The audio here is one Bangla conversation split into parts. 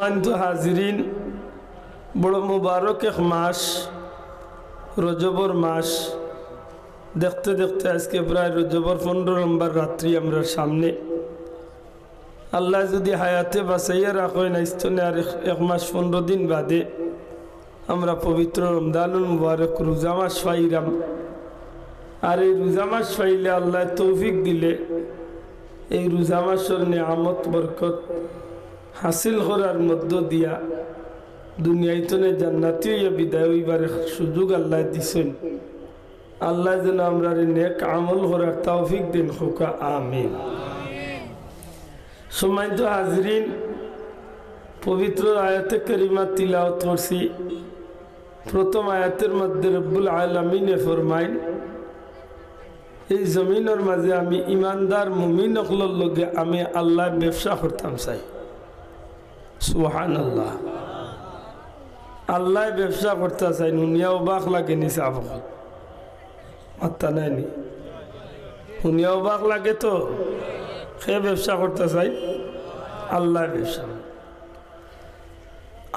मानतो हाजिरीन बड़ मुबारक एक मास रजबर मास देखते देखते आज के प्राय रजबर 15 नम्बर रात्रि आमरा सामने आल्लाह यदि हायाते बाँचाइया राखेन आइस्तने आर एक मास 15 दिन बादे आमरा पवित्र रमजानुल मुबारक रोजा मास पाइलाम और ये रोजा मास पाइले आल्लाह तौफिक दिले এই রোজা মাসের নিয়ামত বরকত হাসিল করার মধ্য দিয়া দুনিয়াইতনে জান্নাতি হইয়া বিদায় হইবার সুযোগ আল্লাহ দিছেন। আল্লাহ যেন আমরা নেক আমল করার তৌফিক দিন হোকা আমিন। সম্মানিত হাজরিন, পবিত্র আয়াতে কারিমা তিলাওয়াত করছি। প্রথম আয়াতের মধ্যে রব্বুল আলামিনে ফরমায় এই জমিনের মাঝে আমি ইমানদার মুমিন হকলর লগে আমি আল্লাহ ব্যবসা করতাম চাই। সুবহানাল্লাহ, আল্লাহ ব্যবসা করতে চাই। নুনিয়া অবাক লাগে নি চাপ মাত্তা নাইনি, নুনিয়া অবাক লাগে তো। সে ব্যবসা করতে চাই, আল্লাহ ব্যবসা।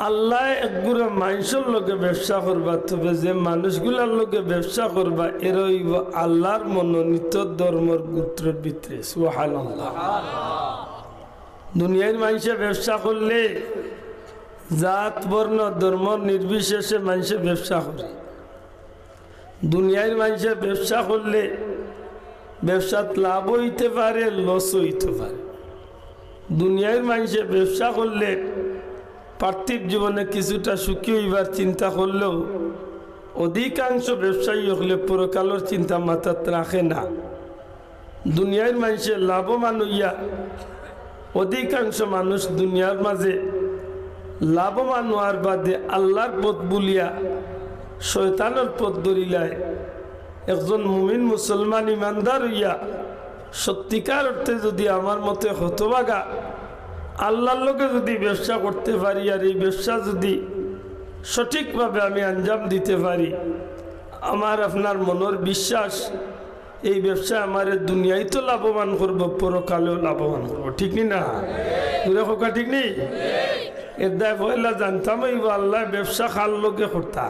আল্লাহ একগুড়া মানুষের লগে ব্যবসা করবা, তবে যে মানুষগুলার লগে ব্যবসা করবা এর হইব আল্লাহর মনোনীত ধর্মের গোত্রের ভিতরে। সুবহানাল্লাহ। দুনিয়ার মানুষে ব্যবসা করলে জাত বর্ণ ধর্ম নির্বিশেষে মানুষে ব্যবসা করে। দুনিয়ার মানুষে ব্যবসা করলে ব্যবসাত লাভ হইতে পারে, লস হইতে পারে। দুনিয়ার মানুষে ব্যবসা করলে পার্থিব জীবনে কিছুটা সুখী হইবার চিন্তা করলেও অধিকাংশ ব্যবসায়ী হলে পরকালের চিন্তা মাথাত রাখে না। দুনিয়ার মানুষের লাভবান হইয়া অধিকাংশ মানুষ দুনিয়ার মাঝে লাভবান হওয়ার বাদে আল্লাহর পথ বলিয়া শয়তানের পথ ধরিলায়। একজন মুমিন মুসলমান ইমানদার হইয়া সত্যিকার অর্থে যদি আমার মতে হতভাগা আল্লাহর লোকে যদি ব্যবসা করতে পারি আর এই ব্যবসা যদি সঠিকভাবে আমি আঞ্জাম দিতে পারি, আমার আপনার মনের বিশ্বাস এই ব্যবসা আমার দুনিয়ায় তো লাভবান করব, পরকালেও লাভবান করবো। ঠিক নি না? খোকা ঠিক নেই? এর দায় পয়লা জানতাম হইব আল্লাহ ব্যবসা খাল লোকে করতা।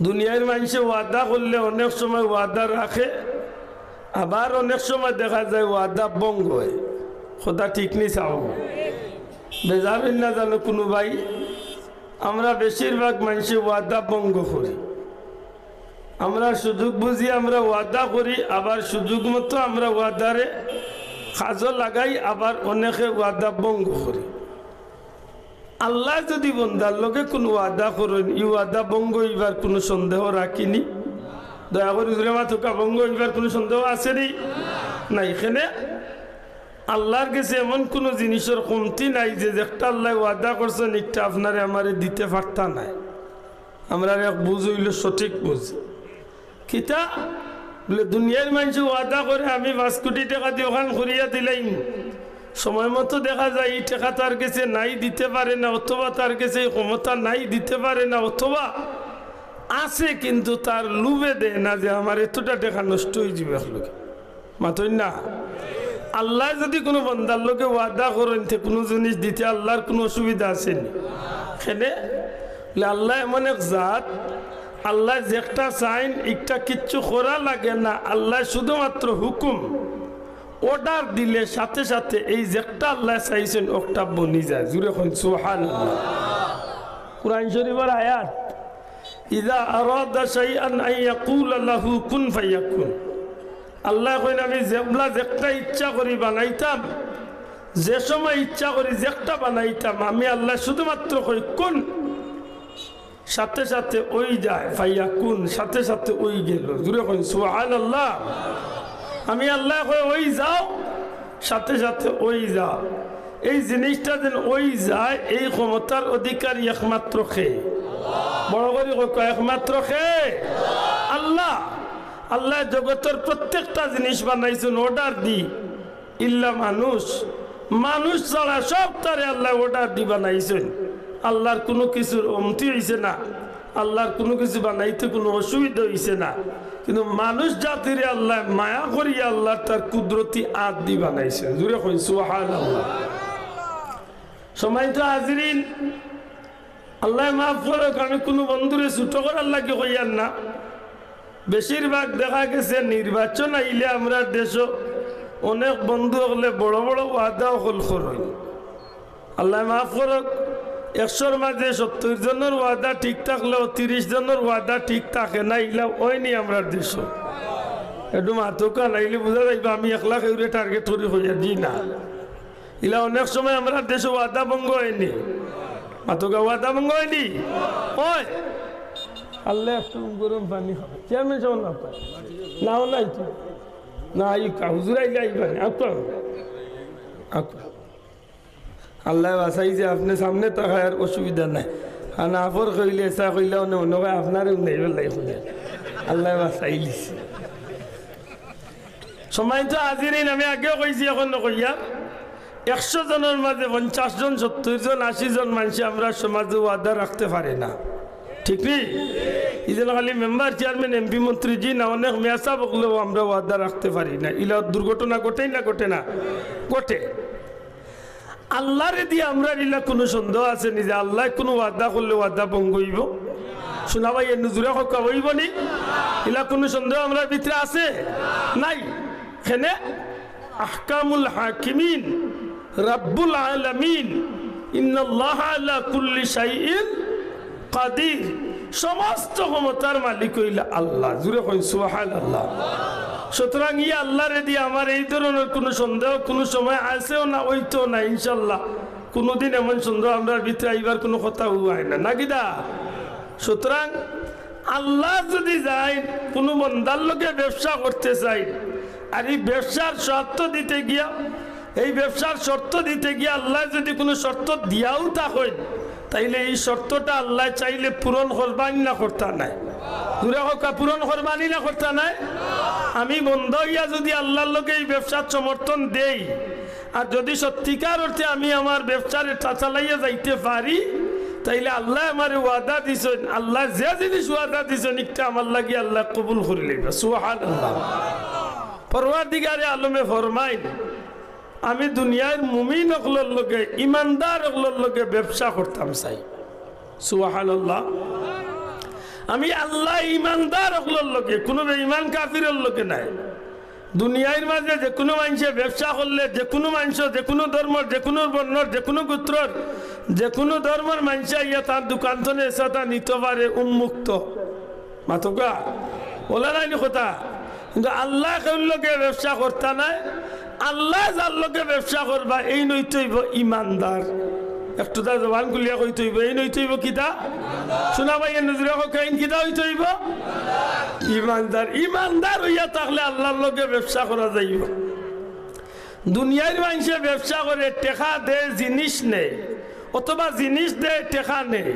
দুনিয়ার মানুষে ওয়াদা করলে অনেক সময় ওয়াদা রাখে, আবার অনেক সময় দেখা যায় ওয়াদা ভঙ্গ হয়। খোদা ঠিক নেই চাও বেজাবেন না জানো কোনো ভাই। আমরা বেশিরভাগ মানুষে ওয়াদা ভঙ্গ করি। আমরা সুযোগ বুঝি আমরা ওয়াদা করি, আবার সুযোগ মতো আমরা ওয়াদারে কাজও লাগাই, আবার অনেকে ওয়াদা ভঙ্গ করি। আল্লাহ যদি বন্দার লোকে কোনো ওয়াদা করেন, ই ওয়াদা ভঙ্গ হইবার কোনো সন্দেহ রাখিনি। দয়া করে মাথা ভঙ্গ হইবার কোনো সন্দেহ আছে না? এখানে আল্লাহর কাছে এমন কোনো জিনিসের কমতি নাই যে একটা আল্লাহ ওয়াদা করছেন একটা আপনারে আমারে দিতে পারতা নাই। আমরা এক বুঝ হইল সঠিক বুঝ কিতা বলে দুনিয়ার মানুষ ওয়াদা করে আমি 5 কোটি টাকা দিয়ে ওখান করিয়া দিলাম, সময় মতো দেখা যায় এই টাকা তার কাছে নাই, দিতে পারে না, অথবা তার কাছে ক্ষমতা নাই, দিতে পারে না, অথবা আছে কিন্তু তার লুবে দেয় না যে আমার এতটা টাকা নষ্ট হয়ে যাবে। মাতই না? আল্লাহ যদি কোনো বন্দার লোকে ওয়াদা করেন কোনো জিনিস দিতে আল্লাহর কোনো অসুবিধা আছে না। সেনে আল্লাহ এমন এক জাত, আল্লাহ যেটা চাইন একটা কিচ্ছু করা লাগে না। আল্লাহ শুধুমাত্র হুকুম অর্ডার দিলে সাথে সাথে এই যেটা আল্লাহ চাইছেন ওটা বনি যায়। জুড়ে কোন সুবহানাল্লাহ। কুরআন শরীফের আয়াত, ইযা আরাদা শাইআন আন ইয়াকুলা লাহু কুন ফায়াকুন। আল্লাহ কইন আমি যেবলা যেটা ইচ্ছা করি বানাইতাম, যে সময় ইচ্ছা করি যেটা বানাইতাম, আমি আল্লাহ শুধুমাত্র কই কোন, সাথে সাথে ওই যায়। ফাইয়া কোন, সাথে সাথে ওই গেল। জুড়ে কইন সুবহানাল্লাহ। আমি আল্লাহ কই ওই যাও, সাথে সাথে ওই যাও। এই জিনিসটা যেন ওই যায়, এই ক্ষমতার অধিকারী একমাত্র খেয়ে, বড় করে একমাত্র খেয়ে আল্লাহ। আল্লাহ জগতের প্রত্যেকটা জিনিস বানাইছেন অর্ডার দি, ইল্লা মানুষ। মানুষ ছাড়া সব তারে আল্লাহ অর্ডার দি বানাইছেন। আল্লাহর কোনো কিছুর অমতি হয়েছে না, আল্লাহর কোনো কিছু বানাইতে কোনো অসুবিধা হয়েছে না। কিন্তু মানুষ জাতিরে আল্লাহ মায়া করিয়া আল্লাহ তার কুদরতি আদ দি বানাইছেন। জুড়ে কই সুবহানাল্লাহ। সম্মানিত হাজিরিন, আল্লাহ মাফ করুক, আমি কোনো বন্ধুরে ছুটো করার লাগে কইয়ার না। বেশিরভাগ দেখা গেছে নির্বাচন আইলে আমরা দেশ অনেক বন্ধু হলে বড় বড় ওয়াদা হল করই। আল্লাহ মাফ করুক, 100-র মাঝে 70 জনের ওয়াদা ঠিক থাকলেও 30 জনের ওয়াদা ঠিক থাকে না। ইলা ওইনি আমরা দেশ একটু মাথকা নাইলে বোঝা যাইবে আমি 1 লাখ এউরে টার্গেট করি হইয়া জি না। ইলা অনেক সময় আমরা দেশে ওয়াদা ভঙ্গ হয়নি, মাথকা ওয়াদা ভঙ্গ হয়নি। ওই আল্লাহ একটু গরম পানি হবে চেয়ারম্যান সব না পায় নাও নাই তো না হুজুরাই যাইবেন আল্লাহ বাসাইছে আপনি সামনে থাকার অসুবিধা নাই। আর আফর কইলে এসা কইলে অন্য আপনারও নেই বেলাই খুঁজে আল্লাহ বাসাই দিছে। সময় তো হাজিরিন, আমি আগেও কইছি এখন নকইয়া 100 জনের মাঝে 50 জন 70 জন 80 জন মানুষ আমরা সমাজে ওয়াদা রাখতে পারি না, ঠিক নেই? এই জন্য খালি মেম্বার চেয়ারম্যান এমপি মন্ত্রী জি না, অনেক মেয়াসা বকলেও আমরা ওয়াদা রাখতে পারি না। ইলা দুর্ঘটনা ঘটেই না ঘটে না ঘটে। আল্লাহরে দিয়ে আমরা ইলা কোনো সন্দেহ আছে নি যে আল্লাহ কোনো ওয়াদা করলে ওয়াদা ভঙ্গ হইব? শোনা ভাই নজুরে হকা হইব নি? ইলা কোনো সন্দেহ আমরা ভিতরে আছে নাই? এখানে আহকামুল হাকিমিন রাব্বুল আলামিন ইন্নাল্লাহা আলা কুল্লি শাইইন কাদির, সমস্ত ক্ষমতার মালিক হইলা আল্লাহ। জুড়ে কই সুবহানাল্লাহ। সুতরাং ই আল্লাহরে দিয়ে আমার এই ধরনের কোনো সন্দেহ কোনো সময় আসেও না, ওইতো না ইনশাল্লাহ। কোনোদিন এমন সন্দেহ আমরা ভিতরে আইবার কোনো কথা হয় না, নাকি দা? সুতরাং আল্লাহ যদি যায় কোনো বন্দার লোকে ব্যবসা করতে চাই, আর এই ব্যবসার শর্ত দিতে গিয়া এই ব্যবসার শর্ত দিতে গিয়া আল্লাহ যদি কোনো শর্ত দিয়াও থাকেন, তাইলে এই শর্তটা আল্লাহ চাইলে পূরণ করবানি না করতা নাই? দূরে হোক পূরণ করবানি না করতা নাই? আমি বন্ধ হইয়া যদি আল্লাহর লোকে এই ব্যবসার সমর্থন দেই, আর যদি সত্যিকার অর্থে আমি আমার ব্যবসারে চালাইয়া যাইতে পারি, তাইলে আল্লাহ আমার ওয়াদা দিছেন, আল্লাহ যে জিনিস ওয়াদা দিছেন একটা আমার লাগি আল্লাহ কবুল করে লইবা। সুবহানাল্লাহ। পরওয়ারদিগারে আলমে ফরমাইন, আমি দুনিয়ার মুমিন অকলর লোকে ইমানদার অকলর লোকে ব্যবসা করতাম চাই। সুবহানাল্লাহ। আমি আল্লাহ ইমানদার অকলর লোকে, কোনো বেঈমান কাফিরের লোকে নাই। দুনিয়ার মাঝে যে কোনো মানুষে ব্যবসা করলে, যে কোনো মানুষ, যে কোনো ধর্মর, যে কোনো বর্ণর, যে কোনো গোত্রর, যে কোনো ধর্মের মানুষ ইয়া তার দোকান থেকে এসে তা নিতে পারে উন্মুক্ত। মাতকা বলা নাইনি কথা। কিন্তু আল্লাহ কেউ লোকে ব্যবসা করতা নাই। আল্লাহ যার লোকে ব্যবসা করবা এই নইতে হইব ইমানদার। একটু তার জবান খুলিয়া কইতে হইব এই নইতে হইব কিতা? শোনা ভাই নজরে কাইন কিতা হইতে হইব? ইমানদার। ইমানদার হইয়া থাকলে আল্লাহর লোকে ব্যবসা করা যাইব। দুনিয়ার মানুষে ব্যবসা করে টেকা দে জিনিস নেই, অথবা জিনিস দে টেকা নেই।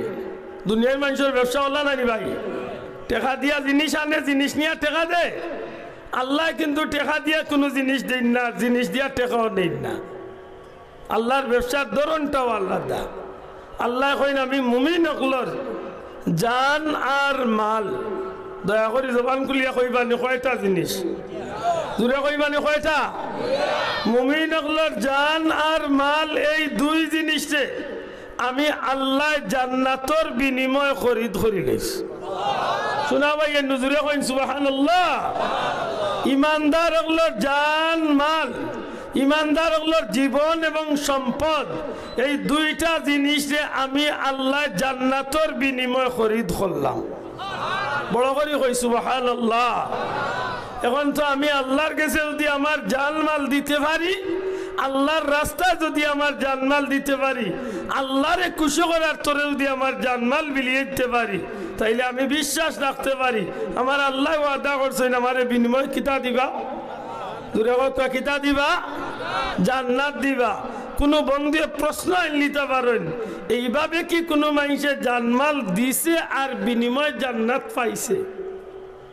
দুনিয়ার মানুষের ব্যবসা হলা নানি ভাই? টেকা দিয়া জিনিস আনে, জিনিস নিয়ে টেকা দে। আল্লাহ কিন্তু টেকা দিয়া কোনো জিনিস দেন না, জিনিস দিয়া টেকাও নেই না। আল্লাহর ব্যবসার ধরনটাও আলাদা। আল্লাহ কইন আমি মুমিন অকলর জান আর মাল, দয়া করে জবান খুলিয়া কইবানি কয়টা জিনিস? জুড়ে কইবানি কয়টা? মুমিন অকলর জান আর মাল, এই দুই জিনিসে আমি আল্লাহ জান্নাতর বিনিময় খরিদ করি গেছি। শোনা ভাই নজরে কইন সুবহানাল্লাহ। ইমানদার হলো জান মাল, ইমানদার হলো জীবন এবং সম্পদ, এই দুইটা জিনিসে আমি আল্লাহ জান্নাতর বিনিময় খরিদ করলাম। বড় করে কই সুবহানাল্লাহ। এখন তো আমি আল্লাহর কাছে যদি আমার জান মাল দিতে পারি, আল্লাহর রাস্তায় যদি আমার জানমাল দিতে পারি, আল্লাহরে খুশি করার তোরে যদি আমার জানমাল বিলিয়ে দিতে পারি, তাইলে আমি বিশ্বাস রাখতে পারি আমার আল্লাহ ওয়াদা করছেন আমার বিনিময় কিতা দিবা? দূরে কথা কিতা দিবা? জান্নাত দিবা। কোনো বন্ধু প্রশ্ন নিতে পারেন এইভাবে কি কোনো মানুষে জানমাল দিছে আর বিনিময় জান্নাত পাইছে?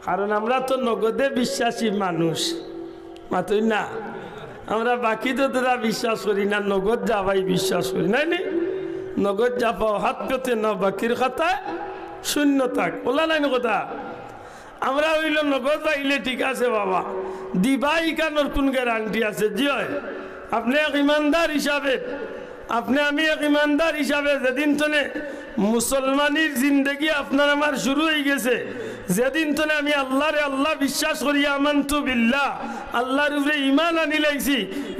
কারণ আমরা তো নগদে বিশ্বাসী মানুষ, মাতই না। আমরা বাকি তো তোরা বিশ্বাস করি না, নগদ যাবাই বিশ্বাস করি নাই নি। নগদ যা পাও হাত পেতে না, বাকির খাতায় শূন্য থাক, বলা নাই কথা। আমরা হইল নগদ পাইলে ঠিক আছে বাবা, দিবাই কানোর কোন গ্যারান্টি আছে? জি হয়, আপনি এক ইমানদার হিসাবে আপনি আমি এক ইমানদার হিসাবে যেদিন তনে মুসলমানের জিন্দগি আপনার আমার শুরু হয়ে গেছে, যেদিন তনে আমি আল্লাহরে আল্লাহ বিশ্বাস করি, আমানতু বিল্লাহ, আল্লাহর উপরে ঈমান আনি লাইছি,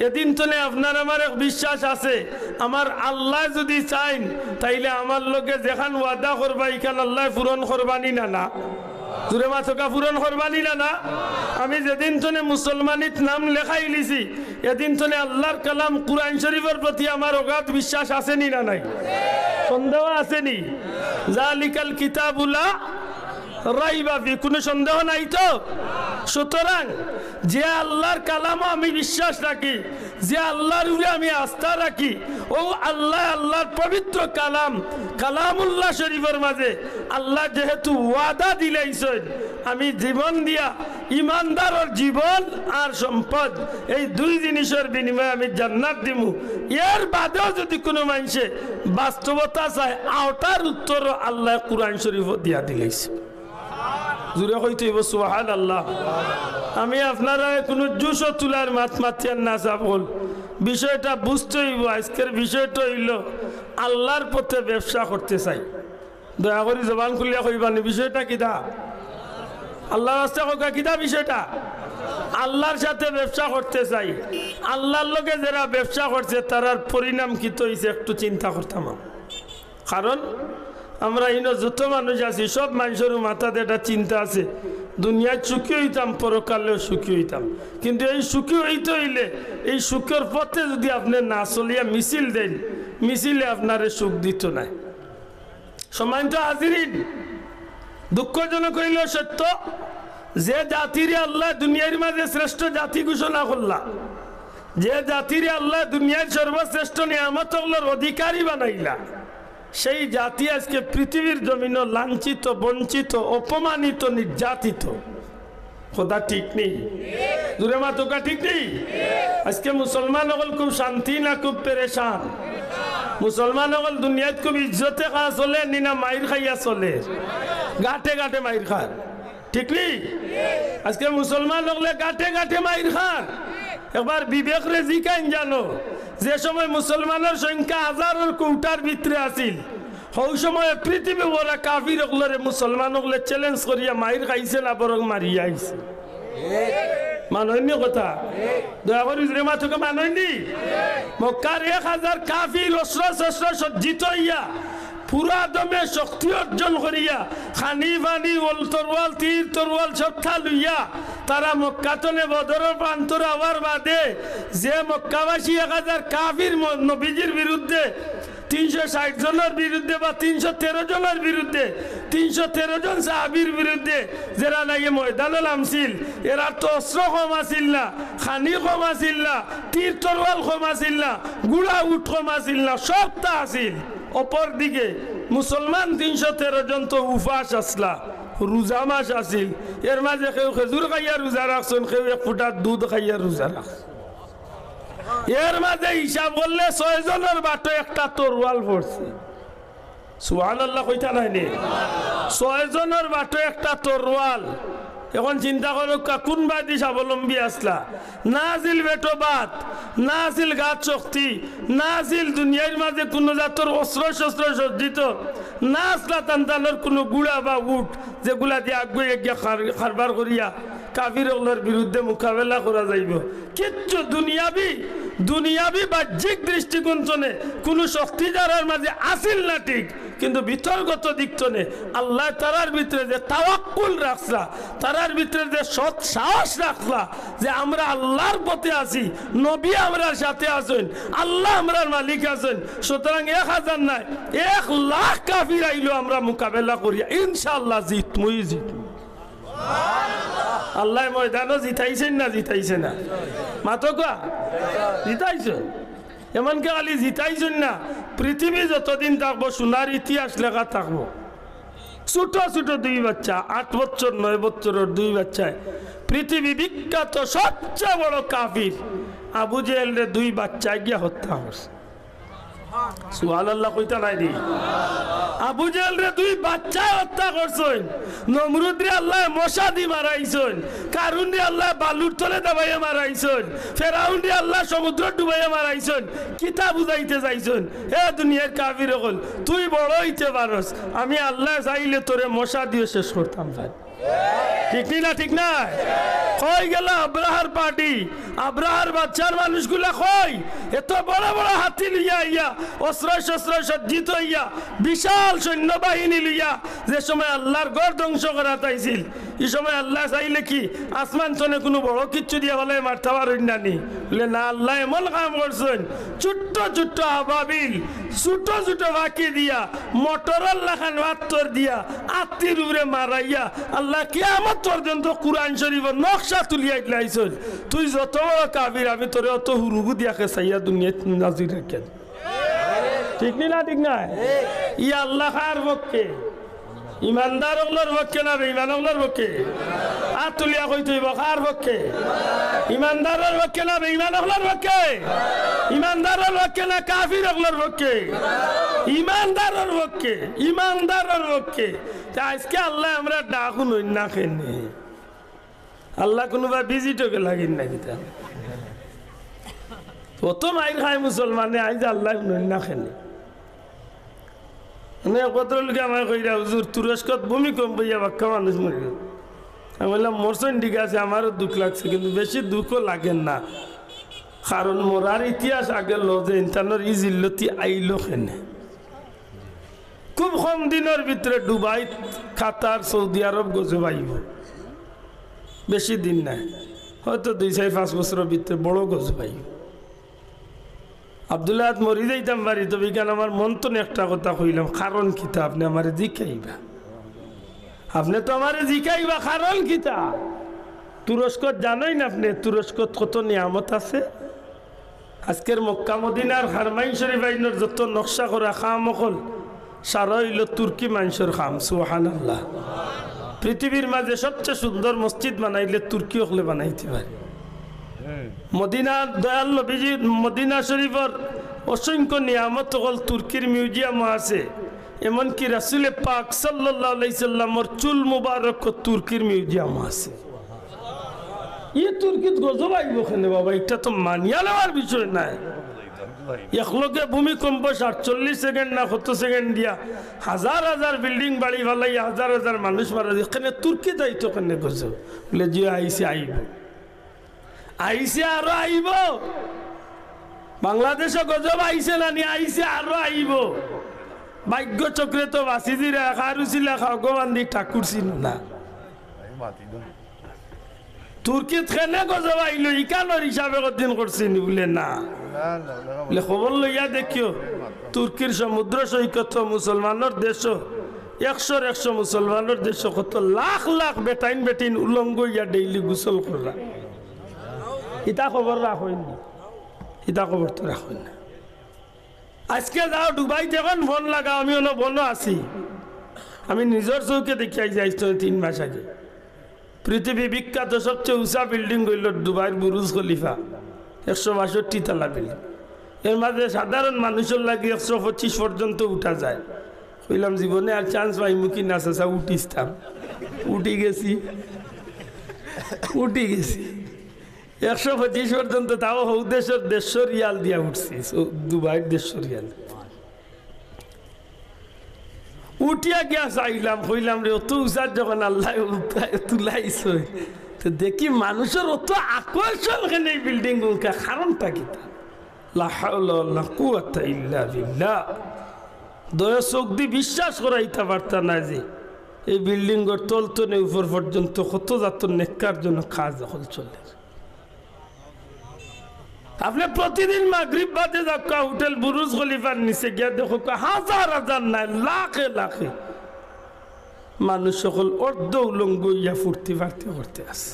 এদিন তনে আপনার আমার এক বিশ্বাস আছে, আমার আল্লাহ যদি চাইন তাইলে আমার লোকে যেখান ওয়াদা করবা এখান আল্লাহ পূরণ করবানি না না তুরে মাথকা পূরণ করবানি না না। আমি যেদিন তনে মুসলমানিত নাম লেখাই লিছি, এদিন তনে আল্লাহর কালাম কুরআন শরীফের প্রতি আমার অগাধ বিশ্বাস আসেনি না নাই? সন্দেহ আসেনি? জালিকাল কিতাবুলা রাইবা ফি, কোনো সন্দেহ নাই তো? সুতরাং যে আল্লাহর কালামও আমি বিশ্বাস রাখি, যে আল্লাহর উপরে আমি আস্থা রাখি, ও আল্লাহ আল্লাহর পবিত্র কালাম কালামুল্লাহ শরীফের মাঝে আল্লাহ যেহেতু ওয়াদা দিলাইছেন, আমি জীবন দিয়া ইমানদারের জীবন আর সম্পদ এই দুই জিনিসের বিনিময়ে আমি জান্নাত দিমু। এর বাদেও যদি কোনো মানুষে বাস্তবতা চায়, আওটার উত্তর আল্লাহ কুরআন শরীফ দিয়া দিলাইছে। জুড়ে হইতে সুবহানাল্লাহ। আমি আপনারা কোনো জুসো তুলার মাত মাতিয়ার না চাবল, বিষয়টা বুঝতে হইব। আজকের বিষয়টা হইল আল্লাহর পথে ব্যবসা করতে চাই। দয়া করে জবান খুলিয়া কইবানি বিষয়টা কিতা? আল্লাহর রাস্তা কোকা কিতা বিষয়টা? আল্লাহর সাথে ব্যবসা করতে চাই। আল্লাহর লোকে যারা ব্যবসা করছে তার পরিণাম কি তো হইছে একটু চিন্তা করতাম। কারণ আমরা ইনো যত মানুষ আছি সব মানুষের মাথাতে একটা চিন্তা আছে, দুনিয়ায় সুখী হইতাম, পরকালেও সুখী হইতাম। কিন্তু এই সুখী হইতে হইলে এই সুখের পথে যদি আপনি না চলিয়া মিছিল দেন, মিছিলে আপনারে সুখ দিত না। সম্মানিত হাজিরিন, দুঃখজনক হইল সত্য, যে জাতিরে আল্লাহ দুনিয়ার মাঝে শ্রেষ্ঠ জাতি ঘোষণা করলা, যে জাতিরে আল্লাহ দুনিয়ার সর্বশ্রেষ্ঠ নিয়ামতগুলোর অধিকারী বানাইলা, সেই জাতি আজকে পৃথিবীর জমিন লাঞ্ছিত, বঞ্চিত, অপমানিত, নির্যাতিত। খোদা ঠিক নেই? দূরে মাতুকা ঠিক নেই? আজকে মুসলমান হল খুব শান্তি না খুব পেরেশান? মুসলমান হল দুনিয়াত খুব ইজ্জতে খা চলে নিনা মাইর খাইয়া চলে, গাঁটে গাঁটে মাইর খান, ঠিক নেই? আজকে মুসলমান হলে গাঁটে গাঁটে মাইর খান। একবার বিবেক রে জিকাইন জানো, যে সময় মুসলমানের সংখ্যা হাজারের কৌটার ভিতরে আছিল, ওই সময় পৃথিবী ওরা কাফির ওগুলোরে মুসলমান ওগুলো চ্যালেঞ্জ করিয়া মাইর খাইছে না বরং মারিয়া আইছে। মাননি কথা? দয়া করি জুড়ে মাথুকে মাননি? মক্কার 1000 কাফির অস্ত্র শস্ত্র সজ্জিত হইয়া পুরা দমে শক্তি অর্জন করিয়া খানি বানি ওল তরওয়াল তীর তরওয়াল সবটা লইয়া তারা মক্কাতনে বদরের প্রান্তর হওয়ার বাদে যে মক্কাবাসী 1000 কাফির নবীজির বিরুদ্ধে 360 জনের বিরুদ্ধে বা 313 জনের বিরুদ্ধে 313 জন সাহাবীর বিরুদ্ধে যারা নাকি ময়দানে নামছিল, এরা তো অস্ত্র কম আছিল না, খানি কম আছিল না, তীর তরওয়াল কম আছিল না, গুড়া উঠ কম আছিল না, সবটা আছিল। অপর দিকে মুসলমান 313 জন তো উপাস আসলা, রোজা মাস আছিল। এর মাঝে কেউ খেজুর খাইয়া রোজা রাখছেন, কেউ 1 ফুটা দুধ খাইয়া রোজা রাখছেন। এর মাঝে হিসাব করলে 6 জনের বাটো একটা তরওয়াল পড়ছে। সুবহানাল্লাহ কইতা নাই নে? 6 জনের বাটো একটা তরওয়াল। এখন চিন্তা করো কোন বাদী স্বাবলম্বী আসলা? না আছিল বেটো বাত, না আছিল গাত শক্তি, না আছিল দুনিয়ার মাঝে কোনো জাতর অস্ত্র শস্ত্র সজ্জিত, না আসলা তান্তানোর কোনো গুড়া বা উঠ যেগুলা দিয়ে আগুয়ে গিয়া কারবার করিয়া কাফিরগুলোর বিরুদ্ধে মোকাবেলা করা যাইব। কিচ্ছু দুনিয়াবি বাহ্যিক দৃষ্টিকোণে কোনো শক্তি যারার মাঝে আসিল না ঠিক, কিন্তু বিতর্গত দিকটনে আল্লাহ তারার ভিতরে যে তাওয়াক্কুল রাখলা, তারার ভিতরে যে সৎ সাহস রাখলা যে আমরা আল্লাহর পথে আছি, নবী আমরার সাথে আছেন, আল্লাহ আমরার মালিক আছেন, সুতরাং 1000 নাই 1 লাখ কাফির আইলো আমরা মোকাবেলা করিয়া ইনশাআল্লাহ জিতমুই জিতমু। আল্লাহ ময়দানও জিতাইছেন না? জিতাইছে না? মাতকা জিতাইছেন। এমনকি খালি জিতাইছেন না, পৃথিবী যতদিন থাকবো সোনার ইতিহাস লেখা থাকবো। ছোট ছোট 2 বাচ্চা, 8 বছর 9 বছরের 2 বাচ্চায় পৃথিবী বিখ্যাত সবচেয়ে বড় কাফির আবু জেহেলের 2 বাচ্চা গিয়া হত্যা করছে। সুবহানাল্লাহ কইতা নাই নি? আবু জেহেল রে দুই বাচ্চা হত্যা করছেন, নমরুদ রে আল্লাহ মশা দি মারাইছেন, কারুন রে আল্লাহ বালুর তলে দাবাইয়া মারাইছেন, ফেরাউন রে আল্লাহ সমুদ্র ডুবাইয়া মারাইছেন। কিতা বুঝাইতে যাইছেন হে দুনিয়ার কাফির হল, তুই বড় হইতে পারস, আমি আল্লাহ চাইলে তোরে মশা দিয়ে শেষ করতাম ভাই। ঠিক না? ঠিক না? কই গেল আব্রাহার পার্টি, আব্রাহার বাচ্চার মানুষগুলা কই? এত বড় বড় হাতি লইয়া ইয়া অস্ত্র শস্ত্র সজ্জিত হইয়া বিশাল সৈন্যবাহিনী লইয়া যে সময় আল্লাহর গড় ধ্বংস করা চাইছিল, এই সময় আল্লাহ চাইলে কি আসমান তনে কোনো বড় কিচ্ছু দিয়া বলে মারতে পারেন না নি? বলে না, আল্লাহ এমন কাম করছেন, ছোট্ট ছোট্ট আবাবিল ছোট ছোট বাকি দিয়া মোটরল লাখান মাত্তর দিয়া আত্মীর উপরে মারাইয়া আল্লাহ কিয়ামত পর্যন্ত কুরআন শরীফের নকশা তুলিয়া লাইছেন। তুই যত বড় কাফির, আমি তোরে অত হুরুগু দিয়াকে চাইয়া দুনিয়া নাজির রেখে। ঠিক না? ঠিক না? ই আল্লাহ কার পক্ষে? ইমানদার হকলার পক্ষে না বেঈমান হকলার পক্ষে? আর তুলিয়া কই তুই কার পক্ষে? ইমানদারের পক্ষে না বেঈমান হকলার পক্ষে? ইমানদারের পক্ষে না কাফির হকলার পক্ষে? ইমানদারের পক্ষে, ইমানদারের পক্ষে। আজকে আল্লাহ আমরা ডাকুন না খেনে, আল্লাহ কোনোবা ভিজিটকে লাগিন নাকি? তা অত মাইর খায় মুসলমানে, আজ আল্লাহ না খেলে কত লোকে আমার কইরা হুজুর তুরস্কত ভূমিকম্প ইয়া বাক্কা মানুষ মরে গেল। আমি বললাম মরছেন ঠিক আছে, আমারও দুঃখ লাগছে, কিন্তু বেশি দুঃখও লাগেন না, কারণ মরার ইতিহাস আগে লো যে ইন্টারনেট ইজিল্লতি আইলো খেনে। খুব কম দিনের ভিতরে দুবাই, কাতার, সৌদি আরব গজব আইব, বেশি দিন নাই, হয়তো 2-5 বছরের ভিতরে বড় গজব আইব। আব্দুল্লাহ মরি যাইতাম বাড়ি, তবে কেন আমার মন তো একটা কথা কইলাম, কারণ কিতা আপনি আমার জিকাইবা, আপনি তো আমার জিকাইবা কারণ কিতা? তুরস্ক জানোই না আপনি, তুরস্কত কত নিয়ামত আছে। আজকের মক্কা মদিনার হারমাইন শরীফ আইনের যত নকশা করা খাম অকল সারা হইল তুর্কি মানুষের খাম। সুবহানাল্লাহ। পৃথিবীর মাঝে সবচেয়ে সুন্দর মসজিদ বানাইলে তুর্কি হলে বানাইতে পারে। মদিনার দয়াল নবীজি মদিনা শরীফের অসংখ্য নিয়ামত হল তুর্কির মিউজিয়ামও আছে, এমনকি রাসূল পাক সাল্লাল্লাহু আলাইহি সাল্লামের চুল মুবারক তুর্কির মিউজিয়ামও আছে। ই তুর্কিত গজব আইব কেন বাবা? এটা তো মানিয়া নেওয়ার বিষয় নাই। একলগে ভূমিকম্প 48 সেকেন্ড না কত সেকেন্ড দিয়া হাজার হাজার বিল্ডিং বাড়ি ফেলাই হাজার হাজার মানুষ মারা যায়, এখানে তুর্কি দায়িত্ব কেন গজব? বলে যে আইসে আইব, আইসে আরো আইব। বাংলাদেশে গজব আইসে না নি, আইসে আরো আইব। ভাগ্য চক্রে তো বাসিজি রেখা রুচিলা ভগবান দি ঠাকুর চিন না। তুর্কিত খেনে গজব আইলো ইকানোর হিসাবে কদিন করছিনি? বলে না, বলে খবর লইয়া দেখিও তুর্কির সমুদ্র সৈকত মুসলমানের দেশ, 100 মুসলমানের দেশ, কত লাখ লাখ বেটাইন বেটিন উলঙ্গ ইয়া ডেইলি গোসল করা। ইটা খবর রাখেননি, ইটা খবর তো রাখেন না। আজকে যাও ডুবাই যখন ফোন লাগাও, আমি অন্য বনো আছি, আমি নিজের চৌকে দেখিয়াই যাইতো 3 মাস আগে। পৃথিবী বিখ্যাত সবচেয়ে উঁচা বিল্ডিং হইল দুবাইয়ের বুরুজ খলিফা, 162 তলা বিল্ডিং। এর মাঝে সাধারণ মানুষের লাগে 125 পর্যন্ত উঠা যায়। কইলাম জীবনে আর চান্স পাইমু কি না, চাচা উঠিস্তাম। উঠি গেছি 125 পর্যন্ত, তাও হৌ দেশের 150 রিয়াল দিয়া উঠছি, দুবাইয়ের 150 রিয়াল। উঠিয়া গিয়া চাইলাম, কইলাম রে অত উচার যখন আল্লাহ তুলাইছ, তো দেখি মানুষের অত আকর্ষণ কেন এই বিল্ডিং গুলকা, কারণটা কি? লা হাওলা ওয়ালা কুওয়াতা ইল্লা বিল্লাহ। দয়া চোখ দিয়ে বিশ্বাস করাইতে পারতা না যে এই বিল্ডিং এর তলতনে উপর পর্যন্ত কত জাত নেককার জন্য কাজ হল চলে। আপনি প্রতিদিন মাগরিব বাদে যাকা হোটেল বুরুজ খলিফার নিচে গিয়া দেখো হাজার হাজার নাই লাখে লাখে মানুষ সকল অর্ধ উলঙ্গ ইয়া ফুর্তি ফার্তি করতে আছে।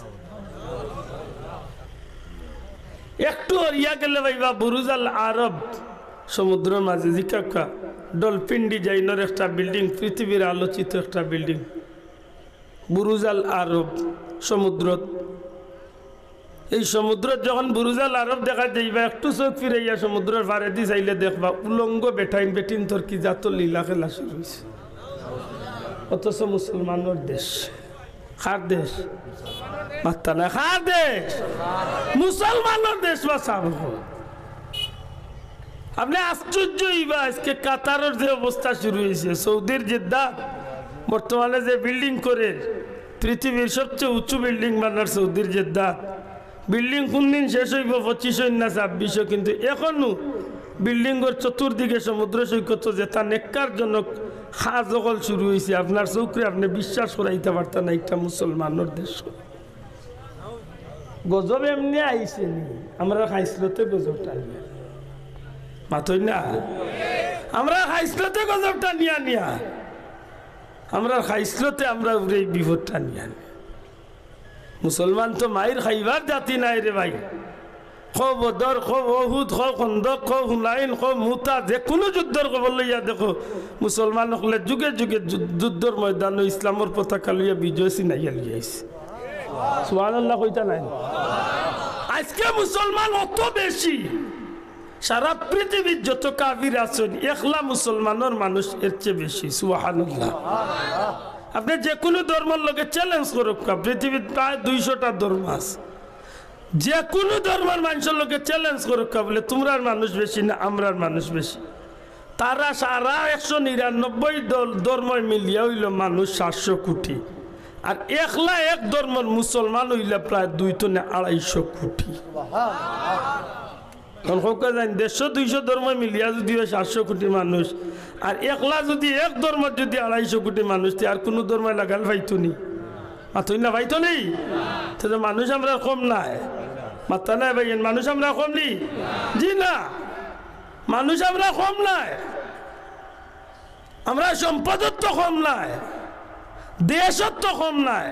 একটু ইয়া গেলে ভাইবা বুরুজ আল আরব সমুদ্রের মাঝে জিকা ডলফিন ডিজাইনের একটা বিল্ডিং, পৃথিবীর আলোচিত একটা বিল্ডিং বুরুজ আল আরব সমুদ্র। এই সমুদ্র যখন বুরুজ আল আরব দেখা যাইবা, একটু চোখ ফিরে সমুদ্রের পারে দি চাইলে দেখবা উলঙ্গ বেটাইন বেটিন তোর কি জাত লীলা খেলা শুরু হয়েছে। অথচ মুসলমানের দেশ। কার দেশ? মাত্তা না, কার দেশ? মুসলমানের দেশ। আপনি আশ্চর্য হইবা, আজকে কাতারের যে অবস্থা শুরু হয়েছে, সৌদির জেদ্দা বর্তমানে যে বিল্ডিং করে পৃথিবীর সবচেয়ে উঁচু বিল্ডিং বানার সৌদির জেদ্দা, বিল্ডিং কোন দিন শেষ হইব 2500 না 2600, কিন্তু এখনো বিল্ডিংয়ের চতুর্দিকে সমুদ্র সৈকত যেটা নেককারজনক হাজকল শুরু হয়েছে। আপনার চৌকরে আপনি বিশ্বাস করাইতে পারতেন না একটা মুসলমানের দেশ। গজব এমনি আইসে নি, আমরা খাইসলতে গজবটা নিয়ে মাথই না, আমরা খাইসলতে গজবটা নিয়া আমরা খাইসলতে আমরা এই বিপদটা নিয়ে আনি। মুসলমান তো মায়ের খাইবার জাতি নাই রে ভাই। খো বদর, খো ওহুদ, খো খন্দক, খো হুনাইন, খো মুতা, যে কোনো যুদ্ধের খবর লইয়া দেখো মুসলমান হলে যুগে যুগে যুদ্ধের ময়দান ইসলামের পতাকা লইয়া বিজয় চিনাইয়া লিয়াইছে। সুবহানাল্লাহ কইতা নাই? আজকে মুসলমান অত বেশি, সারা পৃথিবীর যত কাফির আছেন একলা মুসলমানের মানুষ এর চেয়ে বেশি। সুবহানাল্লাহ। আপনি যে কোনো ধর্মের লোকে চ্যালেঞ্জ করুক, পৃথিবীর প্রায় 200টা ধর্ম আছে, যে কোনো ধর্মের মানুষের লোকে চ্যালেঞ্জ করুক বলে তোমরার মানুষ বেশি না আমরার মানুষ বেশি, তারা সারা 199 ধর্ম মিলিয়ে হইল মানুষ 700 কোটি, আর একলা এক ধর্মের মুসলমান হইলে প্রায় 2 না 250 কোটি। জানি 150-200 ধর্ম মিলিয়া যদি 700 কোটি মানুষ, আর একলা যদি এক ধর্ম যদি 250 কোটি মানুষ, আর কোনো ধর্ম লাগাল ভাইতো নি, মাথই না ভাইতো নেই। তাহলে মানুষ আমরা কম নাই, মাথা নাই ভাই, মানুষ আমরা কম নি? জি না, মানুষ আমরা কম নাই, আমরা সম্পদের তো কম নাই, দেশত তো কম নাই।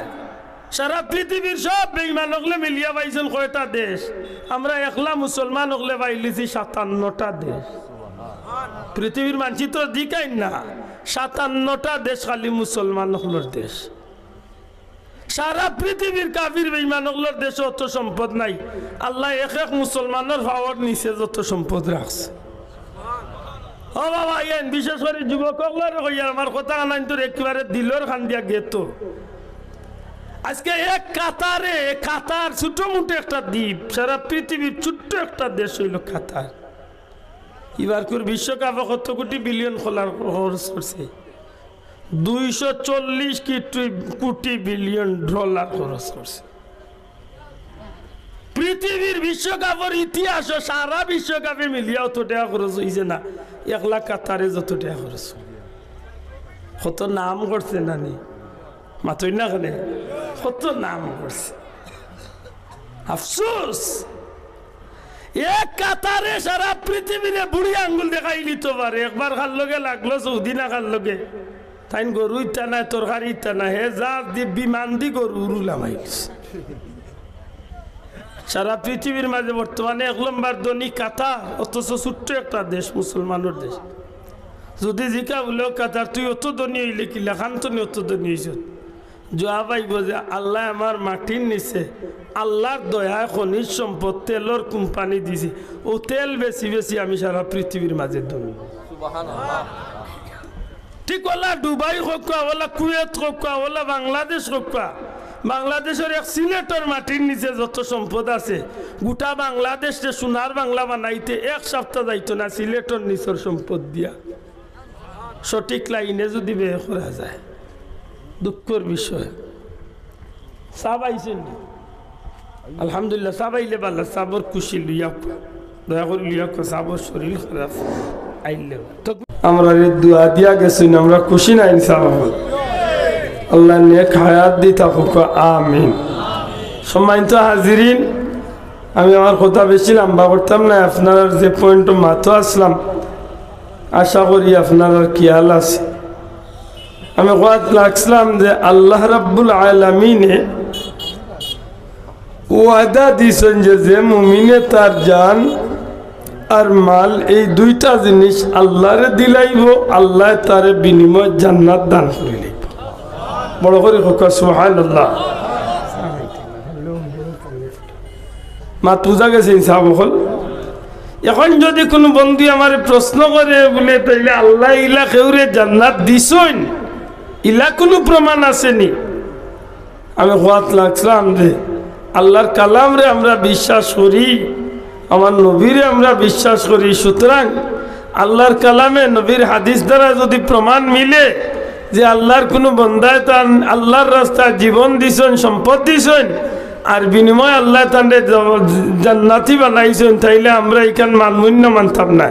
সারা পৃথিবীর সব বেঈমান হলে মিলিয়া পাইছেন কয়টা দেশ? আমরা একলা মুসলমান হলে পাইলিছি 57টা দেশ। পৃথিবীর মানচিত্র দিকাই না, 57টা দেশ খালি মুসলমান হলোর দেশ। সারা পৃথিবীর কাফির বেঈমান হলোর দেশে অত সম্পদ নাই। আল্লাহ এক এক মুসলমানের পাওয়ার নিচে যত সম্পদ রাখছে। ও বাবা, বিশেষ করে যুবক আমার কথা আনাই তোর একেবারে দিলর খান দিয়া গেতো। আজকে এক কাতারে, কাতার ছোট মোটো একটা দ্বীপ, সারা পৃথিবীর ছোট্ট একটা দেশ হইল কাতার। এবার বিশ্বকাপে কত কোটি বিলিয়ন খোলার খরচ করছে? 240 কোটি বিলিয়ন ডলার খরচ করছে। পৃথিবীর বিশ্বকাপের ইতিহাস সারা বিশ্বকাপে মিলিয়া অত টাকা খরচ হয়েছে না, একলা কাতারে যত টাকা খরচ। কত নাম করছে নানি, মাথই না কেন? কত নাম করছে। আফসোস, এক কাতারে সারা পৃথিবীরে বুড়ি আঙ্গুল দেখাই নিতে পারে। একবার খার লগে লাগলো, সৌদি না খার লগে তাই গরু ইটা নাই, তরকারি ইটা নাই, হে যা দিয়ে বিমান দি গরু উড়ুলামাই গেছে। সারা পৃথিবীর মাঝে বর্তমানে 1 নম্বর ধনী কাতার, অথচ ছোট্ট একটা দেশ, মুসলমানের দেশ। যদি জিকা বলেও কাতার তুই অত ধনী হইলে কি লেখান তো অত ধনী হয়েছ? জবাব আইব যে আল্লাহ আমার মাটির নিচে আল্লাহর দয়ায় খনিজ সম্পদ তেলর কোম্পানি দিছে, ও তেল বেশি বেশি আমি সারা পৃথিবীর মাঝে ধনী। ঠিক ওলা দুবাই হোক, ওলা কুয়েত হোক, ওলা বাংলাদেশ হোক, বাংলাদেশের এক সিলেটর মাটির নিচে যত সম্পদ আছে, গোটা বাংলাদেশে সোনার বাংলা বানাইতে 1 সপ্তাহ যাইতো না সিলেটর নিচের সম্পদ দিয়া। সঠিক লাইনে যদি ব্যয় করা যায়। দুঃখের বিষয়। সাব আইছেন আলহামদুলিল্লাহ, সাব আইলে ভালো, সাবর খুশি লইয়া দয়া করে লইয়া, সাবর শরীর খারাপ আইলে আমরা দোয়া দিয়া গেছি, আমরা খুশি না ইনশাআল্লাহ। আল্লাহ নেক হায়াত দি থাকুক, আমিন। সম্মানিত হাজিরিন, আমি আমার কথা বেশি লম্বা করতাম না, আপনার যে পয়েন্ট মাথা আসলাম আশা করি আপনার খেয়াল আছে। আমি কথা লাগছিলাম যে আল্লাহ রাব্বুল আলামিনে ওয়াদা দিয়েছেন যে মুমিনে তার জান আর মাল এই 2টা জিনিস আল্লাহরে দিলাইব, আল্লাহ তার বিনিময় জান্নাত দান করে লইব। বড় করে হোকা সুবহানাল্লাহ। মাত বুঝা গেছে ইনসাফ হল। এখন যদি কোনো বন্ধু আমার প্রশ্ন করে বলে তাইলে আল্লাহ ইলা কেউরে জান্নাত দিছেন, ইলা কোনো প্রমাণ আসেনি। আমি হাত লাগছিলাম রে আল্লাহর কালাম রে আমরা বিশ্বাস করি, আমার নবীরে আমরা বিশ্বাস করি, সুতরাং আল্লাহর কালামে নবীর হাদিস দ্বারা যদি প্রমাণ মিলে যে আল্লাহর কোনো বন্দায় তার আল্লাহর রাস্তায় জীবন দিছেন, সম্পদ দিছেন, আর বিনিময় আল্লাহ তান্ডে জান্নাতি বানাইছেন, তাইলে আমরা এখান মানমূন্য মানতাম না।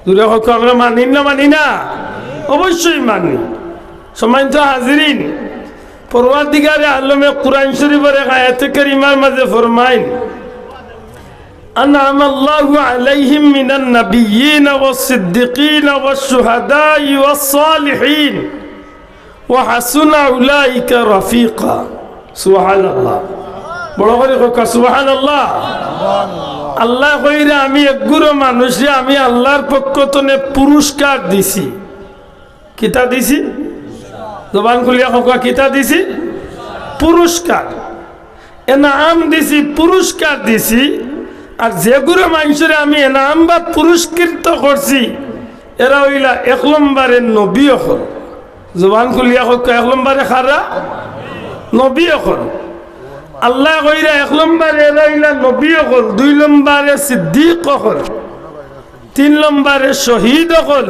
দূরে হোক আমরা মানি না, মানি না, অবশ্যই মানি। সম্মানিত হাজিরিন, পরওয়ারদিগারে আলমে কুরআন শরীফের এক আয়াতে কারিমার মাঝে ফরমাইন, أنعم الله عليهم من النبيين والصديقين والشهداء والصالحين وحسن أولئك رفيقا. سبحان الله. বড় করে কইরা সুবহানাল্লাহ। আল্লাহ কইরা আমি একগুরো মানুষে আমি আল্লাহর পক্ষ থেকে পুরস্কার দিছি। কিতা দিছি? জবান খুলিয়া কইরা কিতা দিছি? পুরস্কার। এনাম দিছি, পুরস্কার দিছি। আর যেগুলো মানুষের আমি এনাম বা পুরস্কৃত করছি এরা হইলা 1 নম্বরে নবী হল। জবান খুলিয়া হোক 1 নম্বরে খারা নবী হল। আল্লাহ কইরা 1 নম্বরে এরা হইলা নবী হল, 2 নম্বরে সিদ্দিক হল, 3 নম্বরে শহীদ হল,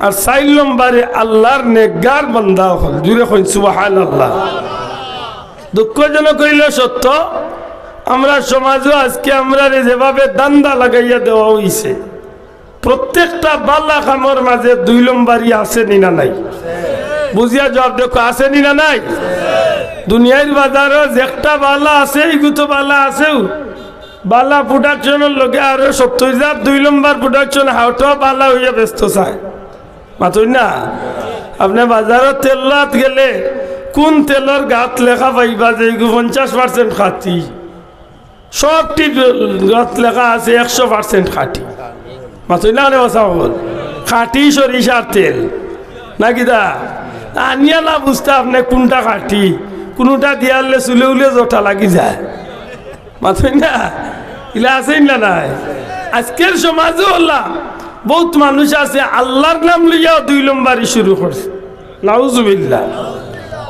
আর 4 নম্বরে আল্লাহর নেককার বান্দা হল। জুড়ে কইন সুবহানাল্লাহ। দুঃখজনক হইল সত্য, আমরা সমাজও আজকে আমরা যেভাবে দান্দা লাগাইয়া দেওয়া হইছে, প্রত্যেকটা বালা কামর মাঝে 2 নম্বরই আছে না নাই? বুঝিয়া জবাব দেখো, আছে না নাই? দুনিয়ার বাজারও একটা বালা আছে, এগুতো বালা আছেও, বালা প্রোডাকশনের লগে আরো 70,000 2 নম্বর প্রোডাকশন হাওটাও বালা হইয়া ব্যস্ত চায়। মাতুই না? আপনি বাজারত তেল লাত গেলে কোন তেলর গাত লেখা পাইবা যে 50% খাতি, সবটি গাত লেখা আছে 100% খাঁটি। মাতুই না? খাঁটি সরিষার তেল নাকি দা আনিয়া না বুঝতে আপনি কোনটা খাঁটি, কোনটা দিয়ালে চুলে উলে জোটা লাগি যায়। মাতুই না? ইলা আছে না নাই? আজকের সমাজও হলাম বহুত মানুষ আছে আল্লাহর নাম লইয়াও 2 নম্বরই শুরু করছে। নাউজুবিল্লাহ।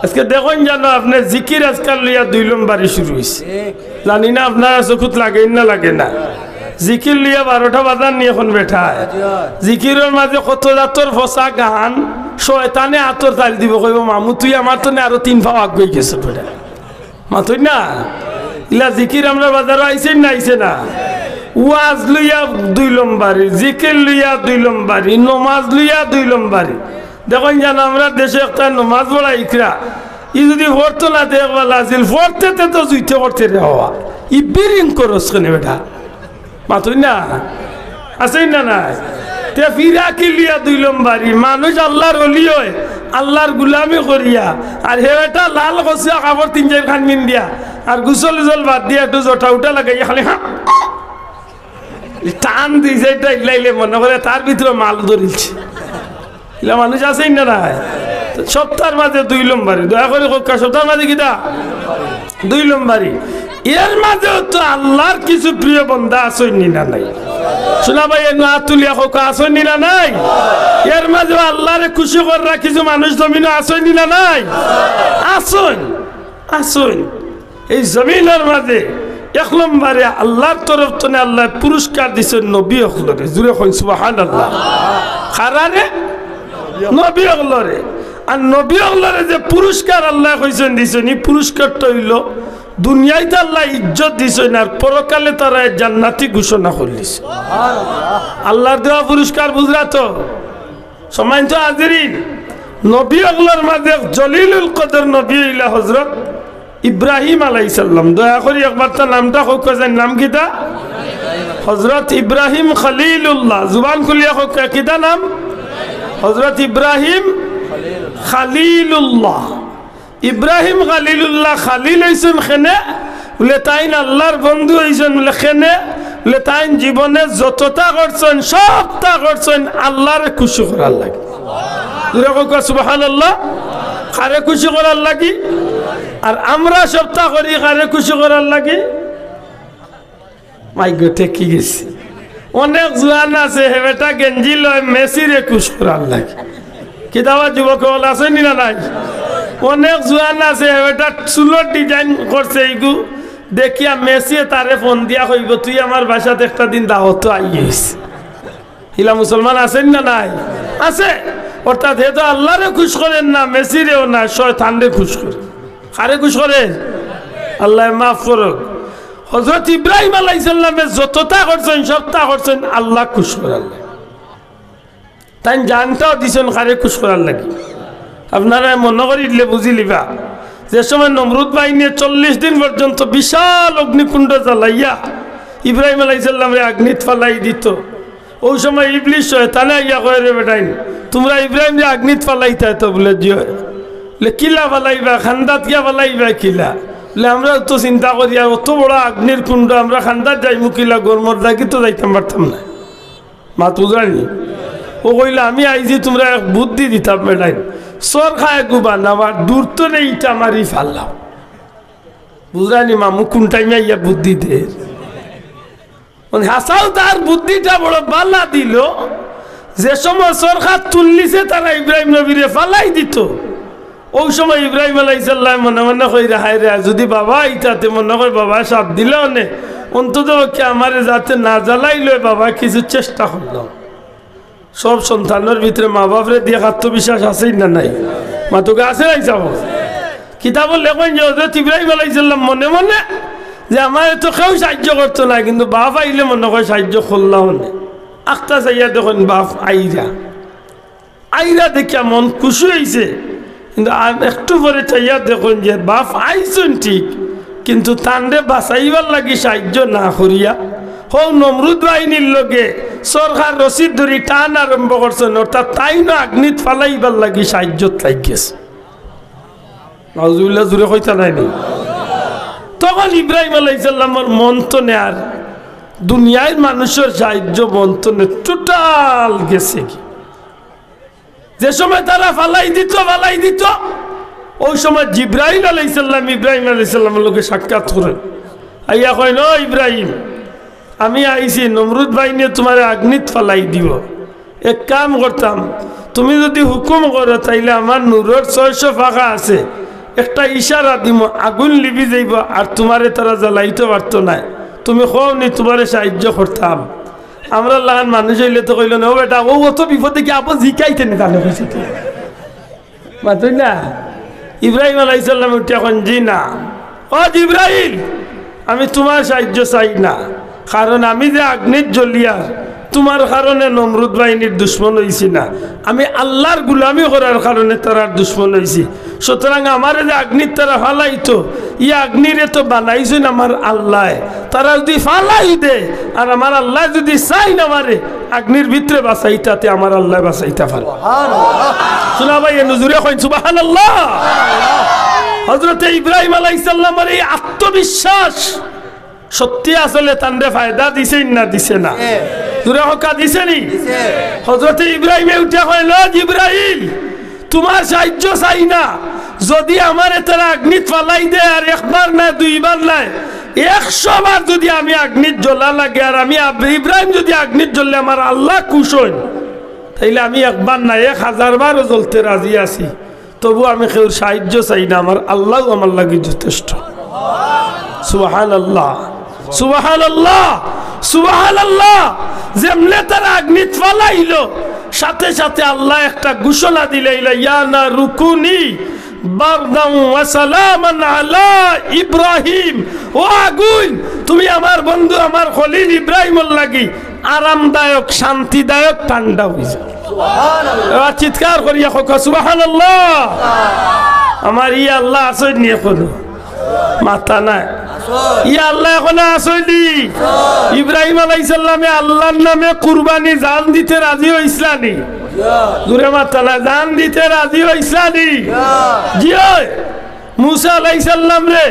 আজকে দেখুন জানো আপনি জিকির আজকাল লইয়া 2 নম্বরই শুরু হয়েছে। জানি না আপনারা চকুত লাগে না লাগে না? জিকির লিয়া 12টা বাজার নিয়ে এখন বেঠায়। জিকিরের মাঝে কত জাতর ফসা গান, শয়তানে আতর তাল দিব, কইব মামু তুই আমার তো আরো 3 পাও আগে গেছে বেটা। মাতুই না? ইলা জিকির আমরা বাজারও আইছে না আইছে না? ওয়াজ লইয়া 2 নম্বরই, জিকির লইয়া 2 নম্বরই, নমাজ লইয়া 2 নম্বরই। দেখুন জানো আমরা দেশে একটা নমাজ পড়া ইকরা, ই যদি পড়তো না দেখবাল আসিল, পড়তে তো জুইতে করতে রে হওয়া, ই বিরিং করস কেনে বেটা। মাতুই না? আছে না নাই? তে ফিরা কি লিয়া 2 নম্বরই। মানুষ আল্লাহর ওলি হয়, আল্লাহর গুলামি করিয়া, আর হে এটা লাল কষিয়া কাপড় 3-4 খান মিন দিয়া, আর গুসল জল বাদ দিয়া একটু জোটা উঠা লাগাই খালি টান দিয়েছে, এটা ইলাইলে মনে করে তার ভিতরে মাল ধরিছে। ইলা মানুষ আছে না নাই? সপ্তাহের মাঝে 2 নম্বরই। দয়া করে সপ্তাহের মাঝে কিটা 2 নম্বরই। এর মাঝেও তো আল্লাহর কিছু প্রিয় বন্ধা আসেনি না নাই? শোনা ভাই তুলিয়া হোক আসেনি না নাই? এর মাঝেও আল্লাহরে খুশি করার কিছু মানুষ জমিনে আসেনি না নাই? আসেন, আসেন। এই জমিনের মাঝে 1 নম্বরে আল্লাহর তরফ থেকে আল্লাহ পুরস্কার দিচ্ছেন নবী হলরে। জুড়ে কইন সুবহানাল্লাহ। খারারে নবী হলরে। আর নবী হলরে যে পুরস্কার আল্লাহ কইছেন দিছেন, এই পুরস্কারটা হইল দুনিয়াতে আল্লাহ ইজ্জত দিছেন, আর পরকালে তারা জান্নাতি ঘোষণা করলিস। আল্লাহর দেওয়া পুরস্কার বুঝরা তো? সম্মানিত হাজিরিন, নবী হলর মাঝে জলিলুল কদর নবী হইলা হযরত ইব্রাহিম আলাইহিস সালাম। দয়া করে একবার তার নামটা হোক, নাম কিতা? হযরত ইব্রাহিম খলিলুল্লাহ। জুবান খুলিয়া হোক, কিতা নাম? হযরত ইব্রাহিম খলিলুল্লাহ। ইব্রাহিম খলিলুল্লাহ। খালিল হইছেন খেনে বলে তাইন আল্লাহর বন্ধু হইছেন বলে খেনে বলে তাইন জীবনে যতটা করছেন সবটা করছেন আল্লাহর খুশি করার লাগে। সুবহানাল্লাহ। কারে খুশি করার লাগি? আর আমরা সপ্তাহ করি কারে খুশি করার লাগে? মাই গোটে কি গেছি, অনেক জোয়ান আছে হেবেটা গেঞ্জি লয় মেসিরে খুশ করার লাগে। কিতাবা যুবক হল আসেনি না নাই? অনেক জোয়ান আছে এটা চুলোর ডিজাইন করছে এইগু দেখিয়া মেসিয়ে তারে ফোন দিয়া কইব তুই আমার বাসাতে একটা দিন দাওয়াত আইস। হিলা মুসলমান আছেন না নাই? আছে। অর্থাৎ হে তো আল্লাহরে খুশ করেন না, মেসিরেও না, শয়তানরে খুশ করে। কারে খুশ করে? আল্লাহ মাফ করুক। হযরত ইব্রাহিম আলাইহিস সালামে যতটা করছেন সবটা করছেন আল্লাহ খুশ করার লাগে। তাই জানটাও দিছেন কারে খুশ করার লাগে। আপনারা মনে করিলে বুঝি লিবা যে সময় নমরুদ বাহিনী 40 দিন পর্যন্ত বিশাল অগ্নিকুণ্ড জ্বালাইয়া ইব্রাহিম আলাইহিস সালামরে আগ্নিত ফালাই দিত, ওই সময় ইবলিস শয়তানে ইয়া কয় রে বেটাইন তোমরা ইব্রাহিমরে আগ্নিত ফালাইতা তো বলে জিও কিলা ফালাইবা খান্দাত গিয়া ফালাইবা কিলা বলে আমরা তো চিন্তা করি অত বড় আগ্নির কুণ্ড আমরা খান্দাত যাইমু কিলা গরমর দাগি তো যাইতাম পারতাম না। মাতু জানি ও কইলা আমি আইজি তোমরা এক বুদ্ধি দিতাম বেটাইন সর খায় গুবা নামার দূর তো নেই ইটা মারি ফাল্লাম। বুঝানি মামু কোন টাইমে ইয়া বুদ্ধি দে হাসাও তার বুদ্ধিটা বড় বালা দিল। যে সময় সরকার তুললিছে তারা ইব্রাহিম নবীরে ফালাই দিত, ওই সময় ইব্রাহিম আলাইহিস সালাম মনে মনে কইরা হায় রে যদি বাবা ইটাতে মনে কর বাবা সাপ দিলেও নে অন্তত কি আমারে যাতে না জ্বালাইলো বাবা কিছু চেষ্টা করলাম। সব সন্তানের ভিতরে মা বাপরে দিয়ে আত্মবিশ্বাস আছেই না নাই? মা তোকে আছে নাই যাব কিতাব লেখেন যে হযরত ইব্রাহিম আলাইহিস সালাম মনে মনে যে আমার তো কেউ সাহায্য করতো না, কিন্তু বাপ আইলে মনে করে সাহায্য করলাম না। আখটা চাইয়া দেখুন বাপ আইরা দেখিয়া মন খুশি হয়েছে, কিন্তু একটু পরে চাইয়া দেখুন যে বাপ আইসুন ঠিক কিন্তু তান্ডে বাঁচাইবার লাগি সাহায্য না করিয়া হো নমরুদ বাহিনীর লোকে সরকার রসিদ ধরি টান আরম্ভ করছেন, অর্থাৎ তাই না আগ্নিত ফালাইবার লাগি সাহায্য লাগিয়েছে। নাউজুবিল্লাহ জুড়ে কইতা নাই নি? তখন ইব্রাহিম আলাইহিস সালামের মন তো নেয়ার দুনিয়ার মানুষের সাহায্য মন তো নে টোটাল গেছে কি। যে সময় তারা ফালাই দিত ওই সময় জিব্রাইল আলাইহিস সালাম ইব্রাহিম আলাইহিস সালামের লোকে সাক্ষাৎ করেন, আইয়া কয় ন ইব্রাহিম আমি আইছি নমরুদ বাহিনী তোমার আগ্নিত ফালাই দিব, এক কাম করতাম তুমি যদি হুকুম করো তাইলে আমার নূরের 600 ফাঁকা আছে, একটা ইশারা দিব আগুন লিবি যাইব আর তোমারে তারা জ্বালাইতে পারতো না, তুমি কওনি তোমারে সাহায্য করতাম। আমরা লাগান মানুষ হইলে তো কইল না ও বেটা ও অত বিপদে কি আপন জিকাইতে নি তাহলে কইছে মাতুই না। ইব্রাহিম আলাইহিস সালাম উঠে এখন জি না ও জিব্রাইল আমি তোমার সাহায্য চাই না, কারণ আমি যে আগ্নিত জ্বলিয়া তোমার কারণে নমরুদ বাহিনীর দুশ্মন হয়েছি না, আমি আল্লাহর গুলামি করার কারণে তারার দুশ্মন হয়েছি। সুতরাং আমার যে আগ্নির তারা ফালাইতো ই আগ্নিরে তো বানাইছেন আমার আল্লাহ, তারা যদি ফালাই দে আর আমার আল্লাহ যদি চাই না মারে আগ্নির ভিতরে বাঁচাইতাতে আমার আল্লাহ বাঁচাইতা পারে। শোনা ভাই নজুরে কইন সুবহানাল্লাহ। হযরত ইব্রাহিম আলাইহিস সালামের এই আত্মবিশ্বাস সত্যি আসলে তান্ডে ফায়দা দিছে না দিছে না? জোরে হকা দিছে নি? হযরত ইব্রাহিমে উঠে কইল জিব্রাইল তোমার সাহায্য চাই না, যদি আমার তারা আগ্নিত ফালাই দে আর একবার না দুইবার নাই 100 বার যদি আমি আগ্নিত জ্বলা লাগে আর আমি ইব্রাহিম যদি আগ্নিত জ্বললে আমার আল্লাহ খুশ হন তাইলে আমি একবার না 1000 বারও জ্বলতে রাজি আছি, তবু আমি কেউ সাহায্য চাই না, আমার আল্লাহ আমার লাগে যথেষ্ট। সুবহানাল্লাহ সুবহানাল্লাহ সুবহানাল্লাহ। যেমনে তারা আগ্নিত ফালাইলো সাথে সাথে আল্লাহ একটা ঘোষণা দিলেন ইয়া না রুকুনি বারদাম ওয়া সালামান আলা ইব্রাহিম, ও আগুন তুমি আমার বন্ধু আমার খলিল ইব্রাহিমের লাগি আরামদায়ক শান্তিদায়ক ঠান্ডা হয়ে যাও। সুবহানাল্লাহ চিৎকার করিয়া কও সুবহানাল্লাহ। আমার ইয়া আল্লাহ আসই নিয়ে কোনো মাথা নাই, ইয়া আল্লাহ এখন আসলি। ইব্রাহিম আলাইহিস সালামে আল্লাহর নামে কুরবানি জান দিতে রাজি হইছলানি? জোরে মাথা না জান দিতে রাজি হইছলানি? জি হয়। মুসা আলাইহিস সালাম রে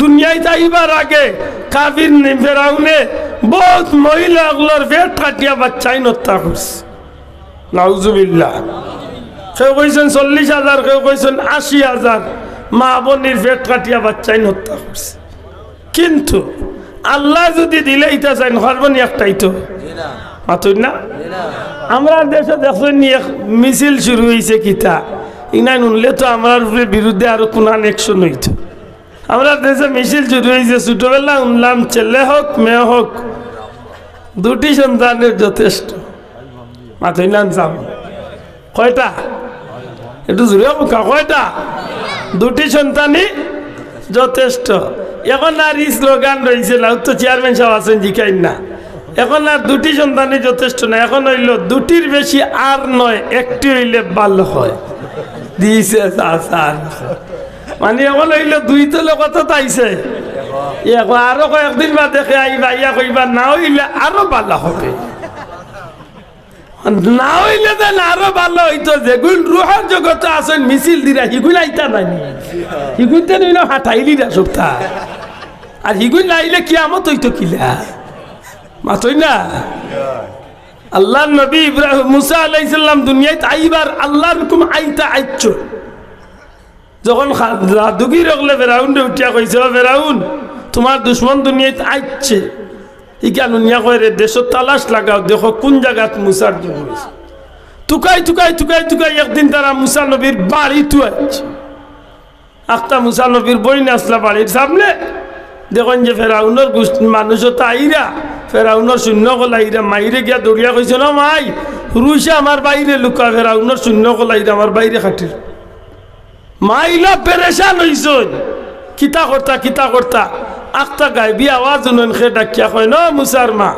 দুনিয়ায় তাইবার আগে কাফির ফেরাউনে বহুত মহিলাগুলোর পেট কাটিয়া বাচ্চাই হত্যা করছে। নাউজুবিল্লাহ। কেউ কইছেন 40,000, কেউ কইছেন 80,000 মা বোনের পেট কাটিয়া বাচ্চাই হত্যা করছে। কিন্তু আল্লাহ যদি দিলে ইটা চাই পারবনি একটাই তো মাতুই না আমরা দেশে দেখুন মিছিল শুরু হয়েছে কিতা ইনা নুনলে তো আমার বিরুদ্ধে আরো কোন অ্যাকশন হইতো আমরা দেশে মিছিল শুরু হয়েছে ছোটবেলা উনলাম ছেলে হোক মেয়ে হোক দুটি সন্তানের যথেষ্ট মাতুই না যাব কয়টা একটু জুড়ে মুখা কয়টা দুটি সন্তানই যথেষ্ট এখন আর স্লোগান রয়েছে না তো চেয়ারম্যান সাহেব আছেন জিকাই না এখন আর দুটি সন্তানই যথেষ্ট না এখন হইল দুটির বেশি আর নয় একটি হইলে ভালো হয় দিয়েছে মানে এখন হইল দুই তলে কথা তাইছে এখন আরো কয়েকদিন বা দেখে আইবা ইয়া কইবা না হইলে আরো ভালো হবে না হইলে দেন আরো ভালো হইতো যেগুন রুহার জগতে আছেন মিছিল দিরা হিগুন আইতা নাই হিগুন তো নইলে হাঁটাইলি না সপ্তাহ আর হিগুন আইলে কিয়ামত হইতো কিলা মাতই না আল্লাহ নবী ইব্রাহিম মুসা আলাইহিস সালাম দুনিয়াতে আইবার আল্লাহর হুকুম আইতা আইছো যখন দুগি রগলে ফেরাউন উঠিয়া কইছে ফেরাউন তোমার দুশমন দুনিয়াতে আইছে ইকা নুনিয়া কইরে দেশ তালাশ লাগাও দেখো কোন জায়গাত মুসার জন্ম হইছে টুকাই টুকাই টুকাই টুকাই একদিন তারা মুসা নবীর বাড়ি তুয়াইছে আখতা মুসা নবীর বইন আসলা বাড়ির সামনে দেখুন যে ফেরাউনের মানুষও তো আইরা ফেরাউনের শূন্য কলাইরা মাইরে গিয়া দৌড়িয়া কইছে না মাই রুইসে আমার বাইরে লুকা ফেরাউনের শূন্য কলাইরা আমার বাইরে খাটির মাইলা পেরেশান হইছ কিতা করতা আখতা গাইবি আওয়াজ উনন খে ডাকিয়া কয় ন মুসার মা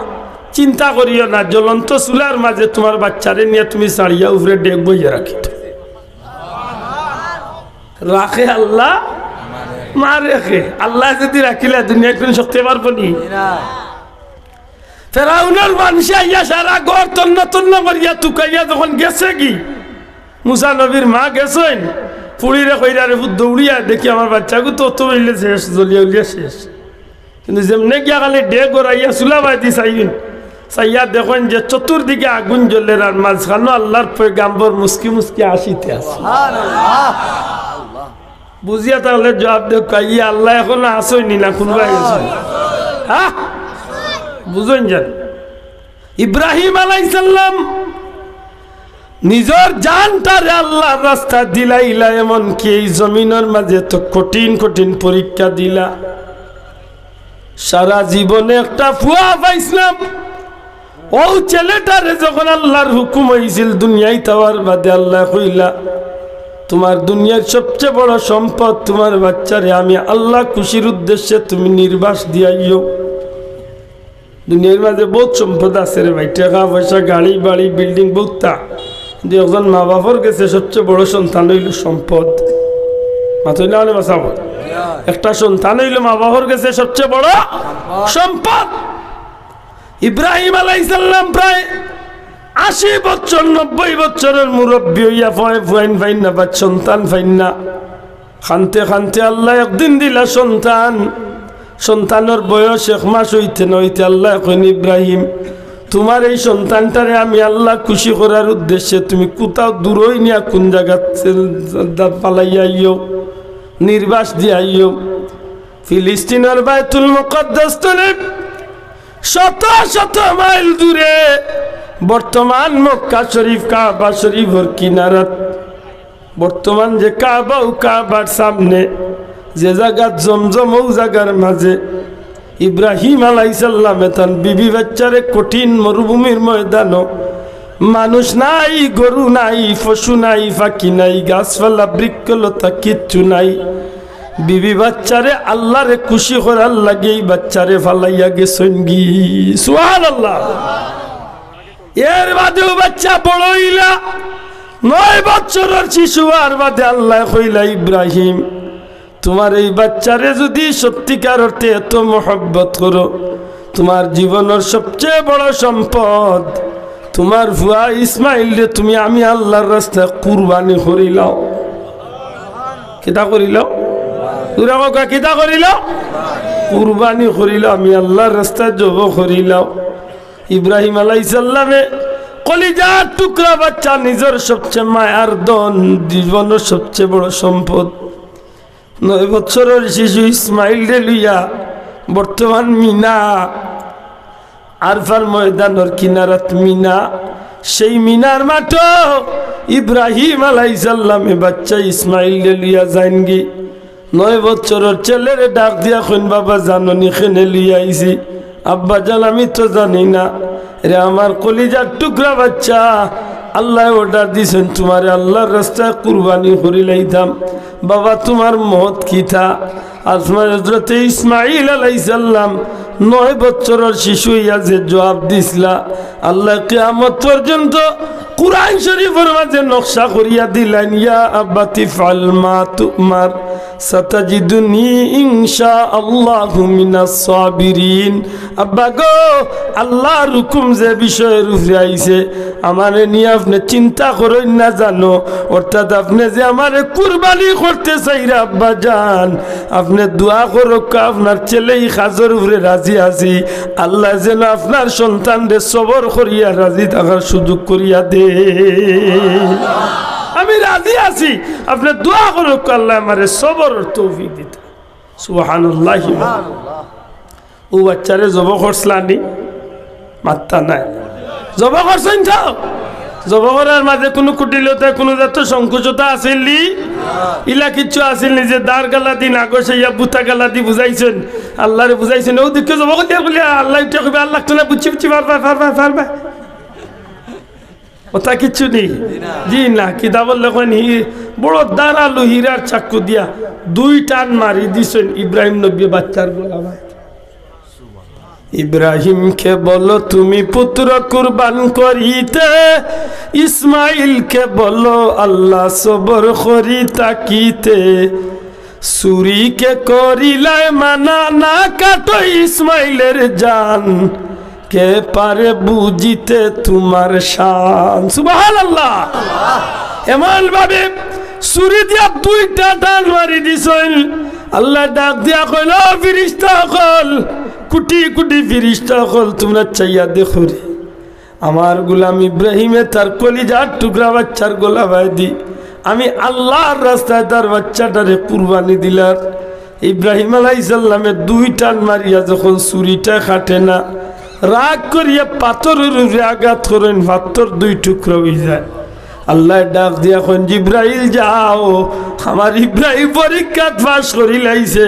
চিন্তা করিও না জ্বলন্ত চুলার মাঝে তোমার বাচ্চারে নিয়ে তুমি সারিয়া উপরে ডেক বইয়া রাখি রাখে আল্লাহ মা রেখে আল্লাহ যদি রাখিলে দুনিয়া কোন শক্তি পারবো নি ফেরাউনের মানুষ আইয়া সারা ঘর তন্ন তন্ন করিয়া তুকাইয়া যখন গেছে কি মুসা নবীর মা গেছেন পুড়িরে কইরা রে দৌড়িয়া দেখি আমার বাচ্চাকে তো হইলে শেষ জ্বলিয়া উলিয়া শেষ কিন্তু যেমনে গিয়া খালি ডেক গড়াইয়া চুলা বাঁধি চাইবেন চাইয়া দেখেন যে চতুর্দিকে আগুন জ্বলের আর মাঝখানো আল্লাহর পয়গাম্বর মুস্কি মুস্কি আসিতে আছে বুঝিয়া তাহলে জবাব দেখ ইয়া আল্লাহ এখনো আসইনি না কোনবা গেছে হ্যাঁ বুঝুন যান ইব্রাহিম আলাইহিস সালাম নিজের জানটারে আল্লাহর রাস্তা দিলাইলা এমন কি এই জমিনের মাঝে তো কঠিন কঠিন পরীক্ষা দিলা সারা জীবনে একটা ফুয়া পাইছিলাম ও ছেলেটারে যখন আল্লাহর হুকুম হয়েছিল দুনিয়ায় তাওয়ার বাদে আল্লাহ কইলা তোমার দুনিয়ার সবচেয়ে বড় সম্পদ তোমার বাচ্চারে আমি আল্লাহ খুশির উদ্দেশ্যে তুমি নির্বাস দিয়াইও দুনিয়ার মাঝে বহুত সম্পদ আছে রে ভাই টাকা পয়সা গাড়ি বাড়ি বিল্ডিং বহুতটা কিন্তু একজন মা বাবার কাছে সবচেয়ে বড় সন্তান হইল সম্পদ মাথায় না হলে বাঁচাব একটা সন্তান হইল মা বাবার কাছে সবচেয়ে বড় সম্পদ ইব্রাহিম আলাইহিস সালাম প্রায় 80 বছর 90 বছরের মুরব্বী হইয়া ফাইন না বা সন্তান ফাইন না খানতে খানতে আল্লাহ একদিন দিলা সন্তানের বয়স 1 মাস হইতে নইতে আল্লাহ কইন ইব্রাহিম তোমার এই সন্তানটারে আমি আল্লাহ খুশি করার উদ্দেশ্যে তুমি কোথাও দূরই নিয়া কোন জায়গা পালাইয়াইও নির্বাস দিয়াইও ফিলিস্তিনের বাইতুল মুকদ্দাস থেকে শত শত মাইল দূরে বর্তমান মক্কা শরীফ কাবা শরীফের কিনারাত বর্তমান যে কাবা ও কাবার সামনে যে জায়গা জমজম ও জায়গার মাঝে ইব্রাহিম আলাইহিস সালাম তার বিবি বাচ্চারে কঠিন মরুভূমির ময়দানও মানুষ নাই গরু নাই পশু নাই পাখি নাই গাছপালা বৃক্ষলতা কিচ্ছু নাই বিবি বাচ্চারে আল্লাহরে খুশি করার লাগে বাচ্চারে ফালাইয়া গেছেন গি সুবহানাল্লাহ এর বাদেও বাচ্চা বড় হইলা 9 বছরের শিশু আর বাদে আল্লাহ কইলা ইব্রাহিম তোমার এই বাচ্চারে যদি সত্যিকার অর্থে এত মহব্বত করো তোমার জীবনের সবচেয়ে বড় সম্পদ তোমার ভুয়া ইসমাইল রে তুমি আমি আল্লাহর রাস্তায় কুরবানি করিলাও কিতা করিলাও তুরা কা কিতা করিলাও কুরবানি করিলাও আমি আল্লাহর রাস্তায় জব করিলাও ইব্রাহিম আলাইহিস সালামে কলিজার টুকরা বাচ্চা নিজের সবচেয়ে মায়ার ধন জীবনের সবচেয়ে বড় সম্পদ 9 বছরের শিশু ইসমাইল রে লইয়া বর্তমান মিনা আরফার ময়দানের কিনারাত মিনা, সেই মিনার মাঠ ইব্রাহিম আলাইহিস সালামে বাচ্চা ইসমাইল লিয়া যাইনগি। 9 বছরের ছেলের ডাক দিয়া কইন বাবা জাননি খেনে লিয়া আইছি। আব্বা জান আমি তো জানি না রে আমার কলিজার টুকরা বাচ্চা, আল্লাহ অর্ডার দিছেন তোমারে আল্লাহর রাস্তায় কুরবানি করি লাইতাম। বাবা তোমার মত কি থা? আসমান হযরত ইসমাইল আলাইহিস সালাম 9 বছরের শিশু ইয়া যে জবাব দিছলা, আল্লাহ কিয়ামত পর্যন্ত কুরআন শরীফের মাঝে নকশা করিয়া দিলেন, ইয়া আবাতি ফাল মা তুমার সাতাজিদুনি ইনশাআল্লাহু মিনাস সাবিরিন। আব্বা গো, আল্লাহর হুকুম যে বিষয়ের উপরে আইছে আমারে নিয়ে আপনি চিন্তা করেন না জানো, অর্থাৎ আপনি যে আমারে কুরবানি করতে চাইরা আব্বা জান, আপনি দোয়া করো আপনার ছেলেই কাজের উপরে রাজি আছি, আল্লাহ যেন আপনার সন্তানদের সবর করিয়া রাজি থাকার সুযোগ করিয়া দে। আমি রাজি আছি, আপনি দোয়া করো আল্লাহ আমারে সবরের তৌফিক দিতে। সুবহানাল্লাহ। ও বাচ্চারে জব করছলানি মাত্তা নাই, জব করছেন তো জব করার মাঝে কোনো কুটিলতা কোনো যাত সংকুচতা আসেননি, ইলা কিচ্ছু আসেননি যে দাঁড় গালা দিন আগসে ইয়া বুতা গালা দি বুঝাইছেন, আল্লাহরে বুঝাইছেন ও দিকে জব করতে বলে আল্লাহ উঠে কবে আল্লাহ তো না বুঝছি বুঝছি পারবা ওটা কিচ্ছু নেই। জি না, কিতাবল লেখেন বড় দাঁড়ালো হীরার চাক্কু দিয়া 2 টান মারি দিছেন ইব্রাহিম নবী বাচ্চার গোলামায়। ইব্রাহিমকে বলো তুমি পুত্র কুরবান করিতে, ইসমাইলকে বলো আল্লাহ সবর করি তাকিতে। সুরিকে করিলায় মানা না কাটো ইসমাইলের জান, কে পারে বুঝিতে তোমার শান। সুবহানাল্লাহ। এমন ভাবে সুরি দিয়া 2টা টান মারি দিছেন, আল্লাহ ডাক দিয়া কইল ফেরেশতা সকল, কোটি কোটি ফেরেশতা সকল তোমরা চাইয়া দেখো রে আমার গোলাম ইব্রাহিমে তার কলিজার টুকরা বাচ্চার গোলা ভাই দি আমি আল্লাহর রাস্তায় তার বাচ্চাটারে কুরবানি দিলার। ইব্রাহিম আলাইহিস সালামের 2 টান মারিয়া যখন ছুরিটা কাটে না, রাগ করিয়া পাথরের উপরে আঘাত করেন, পাথর 2 টুকরা হয়ে যায়। আল্লাহ ডাক দিয়া কইন জিব্রাইল যাও, আমার ইব্রাহিম পরীক্ষা পাস করি লাইছে,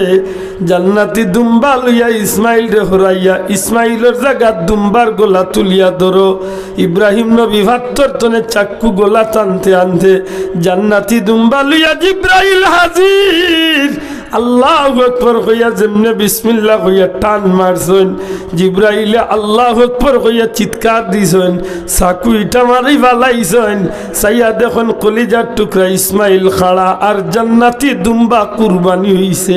জান্নাতি দুম্বা লইয়া ইসমাইল রে হরাইয়া ইসমাইলের জায়গা দুম্বার গোলা তুলিয়া ধরো। ইব্রাহিম নবী পাথর তনে চাক্কু গোলা টানতে আনতে জান্নাতি দুম্বা লইয়া জিব্রাইল হাজির। আল্লাহু আকবার কইয়া যেমনে বিসমিল্লাহ কইয়া টান মারছেন, জিব্রাইলে আল্লাহু আকবার কইয়া চিৎকার দিছেন, চাকু ইটা মারি ফালাইছেন, চাইয়া দেখুন কলিজার টুকরা ইসমাইল খাড়া আর জান্নাতি দুম্বা কুরবানি হইছে।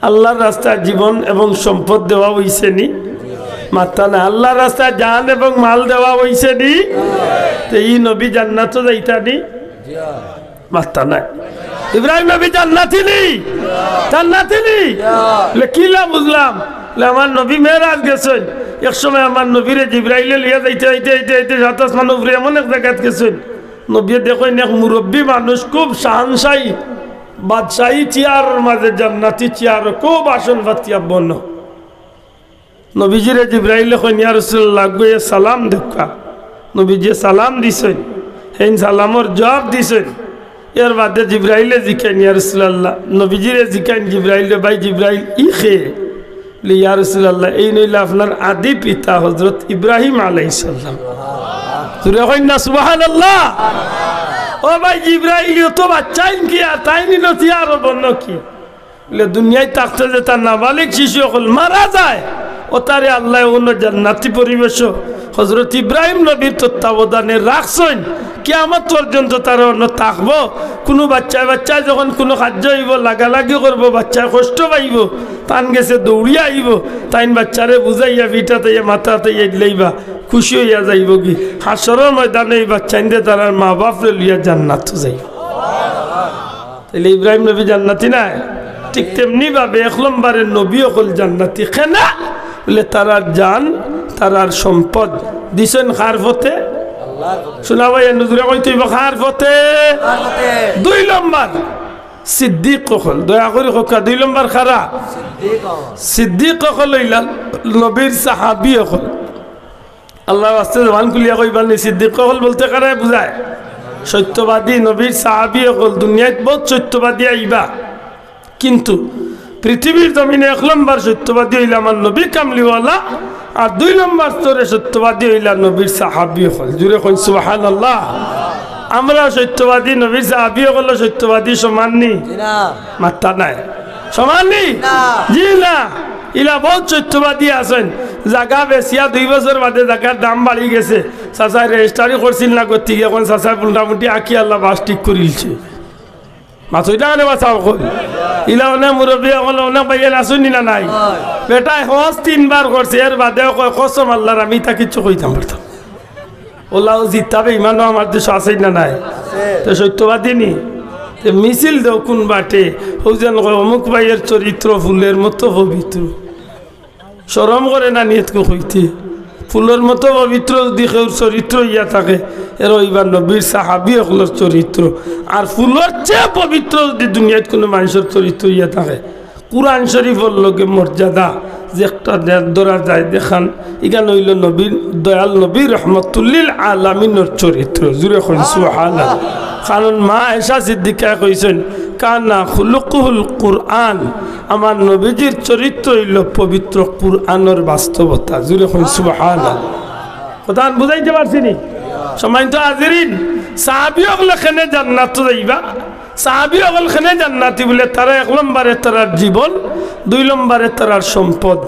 আল্লাহর রাস্তায় জীবন এবং সম্পদ দেওয়া হইছে নি? মাথা না। আল্লাহর রাস্তায় জান এবং মাল দেওয়া হইছে নি? তো এই নবী জান্নাত যাইতা নি? মাথা নাই। ইব্রাহিম নবী জান্নাতি নি? জান্নাতি নি? কিলা বুঝলাম আমার নবী মেরাজ গেছেন, এক সময় আমার নবীরে জিব্রাইলে লিয়া যাইতে যাইতে যাইতে যাইতে 7 আসমান উপরে এমন এক জায়গাত গেছেন, নবী দেখেন এক মুরব্বী মানুষ খুব শাহানশাহী বাদশাহী চেয়ারের মাঝে জান্নাতি চেয়ার খুব আসন পাতিয়া বন্য। নবীজিরে জিব্রাইলে কইন ইয়া রাসূলুল্লাহ গয়ে সালাম দেখা। নবীজি সালাম দিছেন, হেন সালামর জবাব দিছেন। এর বাদে জিব্রাইলে জিকেন ইয়া রাসূলুল্লাহ, নবীজিরে জিকেন জিব্রাইলে ভাই জিব্রাইল ই খে ইয়া রাসূলুল্লাহ এই নইলে আপনার আদি পিতা হযরত ইব্রাহিম আলাইহিস সালাম। তুই কইন না সুবহানাল্লাহ। ও ভাই জিব্রাইল তো বাচ্চাই কি আর তাই নিল আর বন্য কি বলে দুনিয়ায় থাকতে যে তার নাবালিক শিশু হল মারা যায়, ও তারে আল্লাহ অন্য জান্নাতি পরিবেশ হযরত ইব্রাহিম নবীর তত্ত্বাবধানে রাখছেন। কিয়ামত পর্যন্ত তারা অন্য থাকবো। কোনো বাচ্চায় যখন কোনো কার্য হইব লাগালাগি করবো, বাচ্চায় কষ্ট পাইব, টান গেছে দৌড়িয়া আইব, তাইন বাচ্চারে বুঝাইয়া ভিটাতে মাথাতে এডলাইবা খুশি হইয়া যাইব কি হাসরের ময়দানে এই বাচ্চাইন্দে তার মা বাপরে লিয়া জান্নাত যাইব। তাহলে ইব্রাহিম নবী জান্নাতি না? ঠিক তেমনি ভাবে 1 নম্বরের নবী হল জান্নাতি। কেনা বলে তারার জান তারার সম্পদ দিছেন কার পথে? শোনা ভাই নজরে কই তুই খার পথে। 2 নম্বর সিদ্দিক কখল দয়া করে হোক 2 নম্বর খারা সিদ্দিক কখল হইলা নবীর সাহাবী কখল আল্লাহ রাস্তে জবান খুলিয়া কইবার নি সিদ্দিক কখল বলতে কারে বুঝায় সত্যবাদী নবীর সাহাবী কখল দুনিয়ায় বহুত সত্যবাদী আইবা কিন্তু পৃথিবীর জমিনে 1 নম্বর সত্যবাদী হইলা আমার নবী কামলিওয়ালা আর 2 নম্বর স্তরে সত্যবাদী হইলা নবীর সাহাবী কখল জুরে কই সুবহানাল্লাহ আমরা সত্যবাদী নবীর সাহাবী হলো সত্যবাদী সমান নি না মাত্রা নাই সমান নি জি না ইলা বহুত সত্যবাদী আছেন জায়গা বেশিয়া 2 বছর বাদে জায়গার দাম বাড়ি গেছে চাচা রেজিস্ট্রি করছিল না করতে গিয়ে এখন চাচা মোটামুটি আঁকি আল্লাহ বাস ঠিক করিলছে মাছইটা আনে বাঁচাও কই ইলা অনেক মুরব্বী হলো অনেক ভাইয়ের আসুন না নাই বেটায় হজ 3 বার করছে এর বাদে কয় কসম আল্লাহর আমি তা কিচ্ছু কইতাম পারতাম ওলাও জিতাবে ইমানও আমার দেশ আছে না নাই তো সত্যবাদী নি মিছিল দেও কোন বাটে ও যেন অমুক ভাইয়ের চরিত্র ফুলের মতো পবিত্র শরম করে না নিয়তকে কইতে ফুলের মতো পবিত্র যদি কেউ চরিত্র ইয়া থাকে এর ওইবার নবীর সাহাবী হকলের চরিত্র আর ফুলের চেয়ে পবিত্র যদি দুনিয়াত কোনো মানুষের চরিত্র ইয়া থাকে কুরআন শরীফের লগে মর্যাদা যে একটা ধরা যায় দেখান ইগান হইল নবীর দয়াল নবী রহমতুল্লিল আলামিনের চরিত্র জুড়ে কইন সুবহানাল্লাহ কারণ মা আয়েশা সিদ্দিকা কইছেন কানা খুলুকুল কুরআন আমার নবীজির চরিত্র হইল পবিত্র কুরআনের বাস্তবতা জুড়ে কইন সুবহানাল্লাহ কথা বুঝাইতে পারছিনি সম্মানিত হাজিরিন সাহাবী হলে কেনে জান্নাত যাইবা সাহাবী হল খানে জান্নাতি বলে তারা 1 নম্বরে তার জীবন 2 নম্বরে তার সম্পদ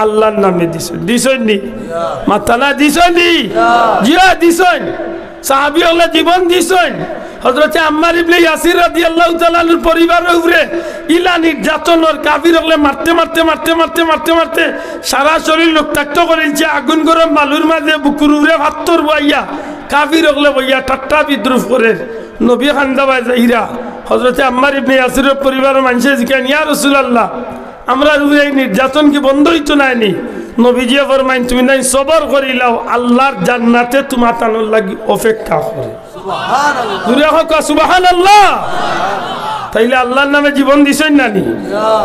আল্লাহর নামে দিছেন নি মাতালা দিছেন নি জিয়া দিছেন সাহাবী হল জীবন দিছেন হযরত আম্মার ইবনে ইয়াসির রাদিয়াল্লাহু তাআলার পরিবারের উপরে ইলা নির্যাতনের কাফির হলে মারতে মারতে মারতে মারতে মারতে মারতে সারা শরীর রক্তাক্ত করেছে আগুন গরম বালুর মাঝে বুকুর উপরে ভাত্তর বইয়া কাফির হলে বইয়া ঠাট্টা বিদ্রুপ করে নবী খান্দাবাই যাইরা হযরত আম্মার ইবনে ইয়াসিরের পরিবারের মানুষে জিজ্ঞাসা ইয়া রাসূলুল্লাহ আমরা এই নির্যাতন কি বন্ধ হইতো নাইনি নবীজি ফরমাইন তুমি নাই সবর করিলাও আল্লাহর জান্নাতে তোমার তানোর লাগি অপেক্ষা করে সুবহানাল্লাহ দুরে হোক সুবহানাল্লাহ তাইলে আল্লাহর নামে জীবন দিছেন না নি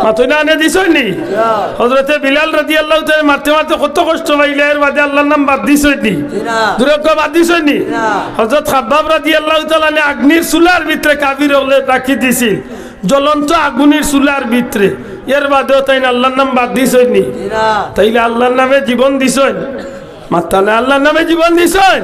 মাতই না আনে দিছেন নি হযরতে বিলাল রাদিয়াল্লাহু তাআলা মারতে মারতে কত কষ্ট পাইলে এর বাদে আল্লাহর নাম বাদ দিছেন নি না দুরে হোক বাদ দিছেন নি হযরত খাব্বাব রাদিয়াল্লাহু তাআলা নে আগুনের চুলার ভিতরে কাফির হলে রাখি দিছিল জ্বলন্ত আগুনের চুলার ভিতরে এর বাদেও তাই আল্লাহর নাম বাদ দিছেন নি না তাইলে আল্লাহর নামে জীবন দিছেন মাতালে আল্লাহর নামে জীবন দিছেন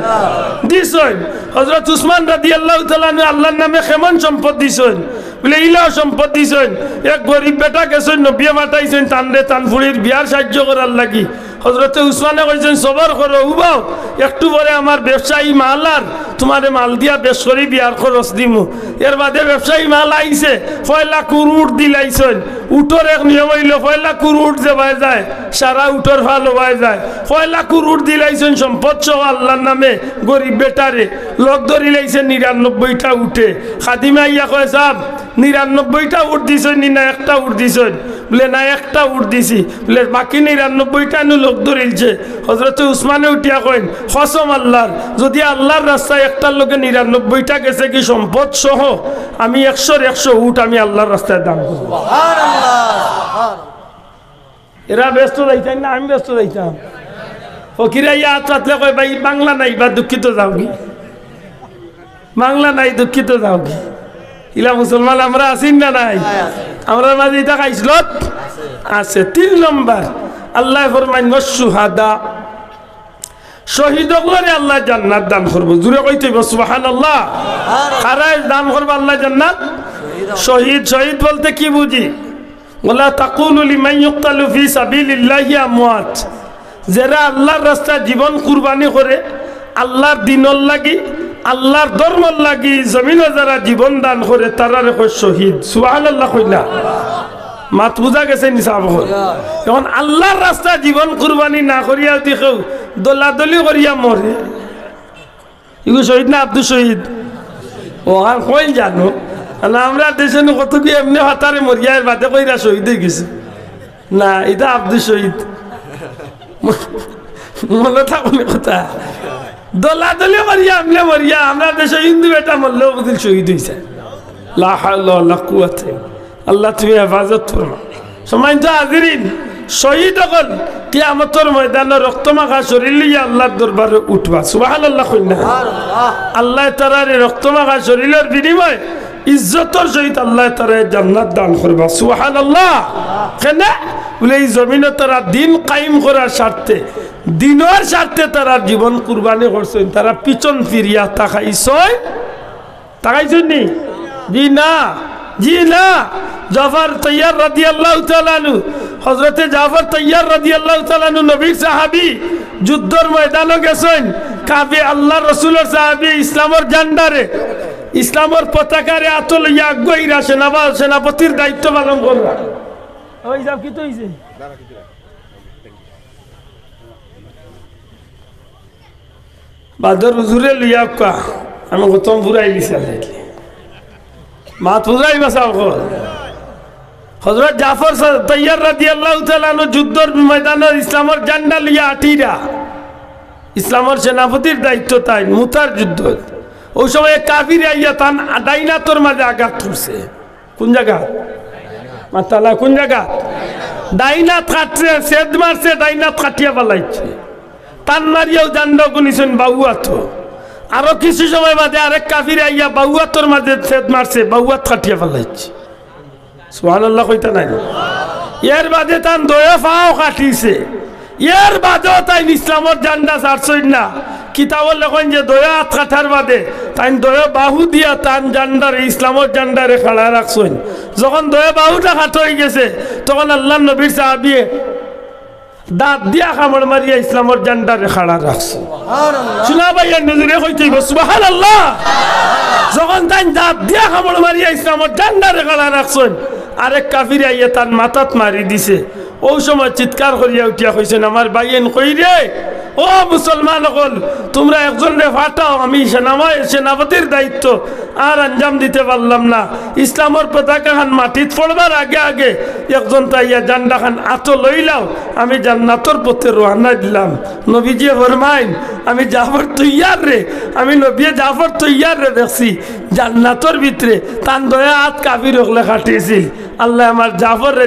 দিছেন হযরত উসমান রাদিয়াল্লাহু তাআলা আল্লাহর নামে কেমন সম্পদ দিছেন বলে ইলা সম্পদ দিছেন এক গরিব বেটা গেছেন নবী মাতাইছেন তানরে তানফুড়ির বিয়ার সাহায্য করার লাগি হযরতে উসমানে কইছেন সবর করো উবাও একটু পরে আমার ব্যবসায়ী মাল আর তোমারে মাল দিয়া বেশ করি বিয়ার খরচ দিমু এর বাদে ব্যবসায়ী মাল আইছে 1 লাখ উট দিলাইছেন উটর এক নিয়ম হইল 1 লাখ উট যে বাই যায় সারা উটর ভালো বাই যায় 1 লাখ উট দিলাইছেন সম্পদ সহ আল্লাহর নামে গরিব বেটারে লোক ধরি লাইছেন 99টা উঠে খাদিমা ইয়া কয় সাহেব 99টা উট দিছেন নি না একটা উট দিছেন বলে না একটা উট দিছি বলে বাকি 99টা নো লোক ধরিলছে হযরত উসমানে উঠিয়া কইন কসম আল্লাহর যদি আল্লাহর রাস্তায় একটার লোকে 99টা গেছে কি সম্পদ সহ আমি 100 উট আমি আল্লাহর রাস্তায় দান করব সুবহানাল্লাহ এরা ব্যস্ত যাইতেন না আমি ব্যস্ত যাইতাম ফকিরা ইয়া আতলে কই ভাই বাংলা নাই বা দুঃখিত যাও কি বাংলা নাই দুঃখিত যাও কি ইলা মুসলমান আমরা আছি না নাই আমরা মাঝে এটা খাইছলত আছে 3 নম্বর আল্লাহ ফরমায় ওয়াসশুহাদা শহীদ হলে আল্লাহ জান্নাত দান করব জুরে কইতে সুবহানাল্লাহ কারায় দান করব আল্লাহ জান্নাত শহীদ শহীদ বলতে কি বুঝি ওয়ালা তাকুলু লিমান ইউকতালু ফি সাবিলিল্লাহি আমওয়াত যারা আল্লাহর রাস্তায় জীবন কুরবানি করে আল্লাহর দ্বীনের লাগি আল্লাহর ধর্মের লাগি জমিনে যারা জীবন দান করে তারা রেখো শহীদ সুবহানাল্লাহ কইলা মাত বুঝা গেছে নিসাব এখন আল্লাহর রাস্তায় জীবন কুরবানি না করিয়া দেখো দলাদলি করিয়া মরে এগুলো শহীদ না আব্দুল শহীদ ও আর কই জানো না আমরা দেশে কত কি এমনি হাতারে মরিয়া বাদে কইরা শহীদ হয়ে গেছে না এটা আব্দুল শহীদ মনে থাকুন কথা দলাদলি মরিয়া আমলে মরিয়া আমরা দেশে হিন্দু বেটা মরলেও বুঝিল শহীদ হয়েছে লা হাওলা ওয়ালা কুওয়াতা। আল্লাহ তুমি হেফাজত ফরমা। সম্মানিত হাজিরিন, শহীদ হল কিয়ামতের ময়দানে রক্তমাখা শরীর লইয়া আল্লাহর দরবারে উঠবা। সুবহানাল্লাহ কইনা। আল্লাহ তাআলার রক্তমাখা শরীরের বিনিময়ে ইজ্জতের সহিত আল্লাহ তাআলা জান্নাত দান করবা। সুবহানাল্লাহ। কেন বলে এই জমিনে তারা দিন কায়েম করার স্বার্থে, দিনের স্বার্থে তারা জীবন কুরবানি করছেন। তারা পিছন ফিরিয়া তাকাইছেন নি? জি না, জি না। জাফর তৈয়ার রাদিয়াল্লাহু তাআলা আনহু, হযরতে জাফর তৈয়ার রাদিয়াল্লাহু তাআলা আনহু নবীর সাহাবী, যুদ্ধের ময়দানে গেছেন। কাবে আল্লাহ রাসূলের সাহাবী ইসলামের ঝান্ডারে, ইসলামের পতাকারে আতল ইয়া গইরা সেনাপতির দায়িত্ব পালন করলা। ওই যাব কি তো হইছে? বাদর হুজুরে লইয়া কা আমি গতম ফুরাই দিছি আল্লাহ মা ফুরাই বাসাও কর। হযরত জাফর তৈয়ার রাদিয়াল্লাহু তাআলা আনহু যুদ্ধের ময়দানে ইসলামের ঝান্ডা লিয়া আটিরা, ইসলামের সেনাপতির দায়িত্ব তাই মুতার যুদ্ধ। ওই সময় কাফির আইয়া তান ডাইনাতর মাঝে আঘাত করছে। কোন জায়গা? মাতালা কোন জায়গা? ডাইনাত কাটছে, সেদ মারছে, ডাইনাত কাটিয়া পালাইছে। তান মারিয়াও জান্ডা গুনিছেন বাউয়াত। আরো কিছু সময় বাদে আরেক কাফির আইয়া বাউয়াতর মাঝে সেদ মারছে, বাউয়াত কাটিয়া পালাইছে। সুবহানাল্লাহ কইতা নাই? এর বাদে তান দয়া ফাও কাটিছে। এর বাদেও তাই ইসলামের জান্ডা ছাড়ছই না। কিতাবর লেখেন যে দয়া হাত কাটার বাদে তাই দয়া বাহু দিয়া তান জান্ডারে, ইসলামের জান্ডারে খাড়া রাখছেন। যখন দয়া বাহুটা কাট হয়ে গেছে তখন আল্লাহ নবীর সাহাবী দাঁত দিয়া কামড় মারিয়া ইসলামের জান্ডারে খাড়া রাখছে। শোনা ভাইয়া নজরে কইতে সুবহানাল্লাহ। যখন তাই দাঁত দিয়া কামড় মারিয়া ইসলামের জান্ডারে খাড়া রাখছেন, আরেক কাফির আইয়া তার মাথাত মারি দিছে। ওই সময় চিৎকার করিয়া উঠিয়া কইছেন, আমার ভাইয়েন কই রে, ও মুসলমান হল, তোমরা একজন রে ফাটাও, আমি সেনাপতির দায়িত্ব আর আঞ্জাম দিতে পারলাম না। ইসলামের পতাকা খান মাটিত পড়বার আগে আগে একজন তাইয়া জান্ডা খান আতো লইলাও, আমি জান্নাতর পথে রওনা দিলাম। নবীজি ফরমাইন, আমি জাফর তৈয়ার রে, আমি নবী জাফর তৈয়ার রে দেখছি জান্নাতর ভিতরে। তান দয়া হাত কাফির হলে কাটিয়েছিল। আল্লাহ আমার জাফর রে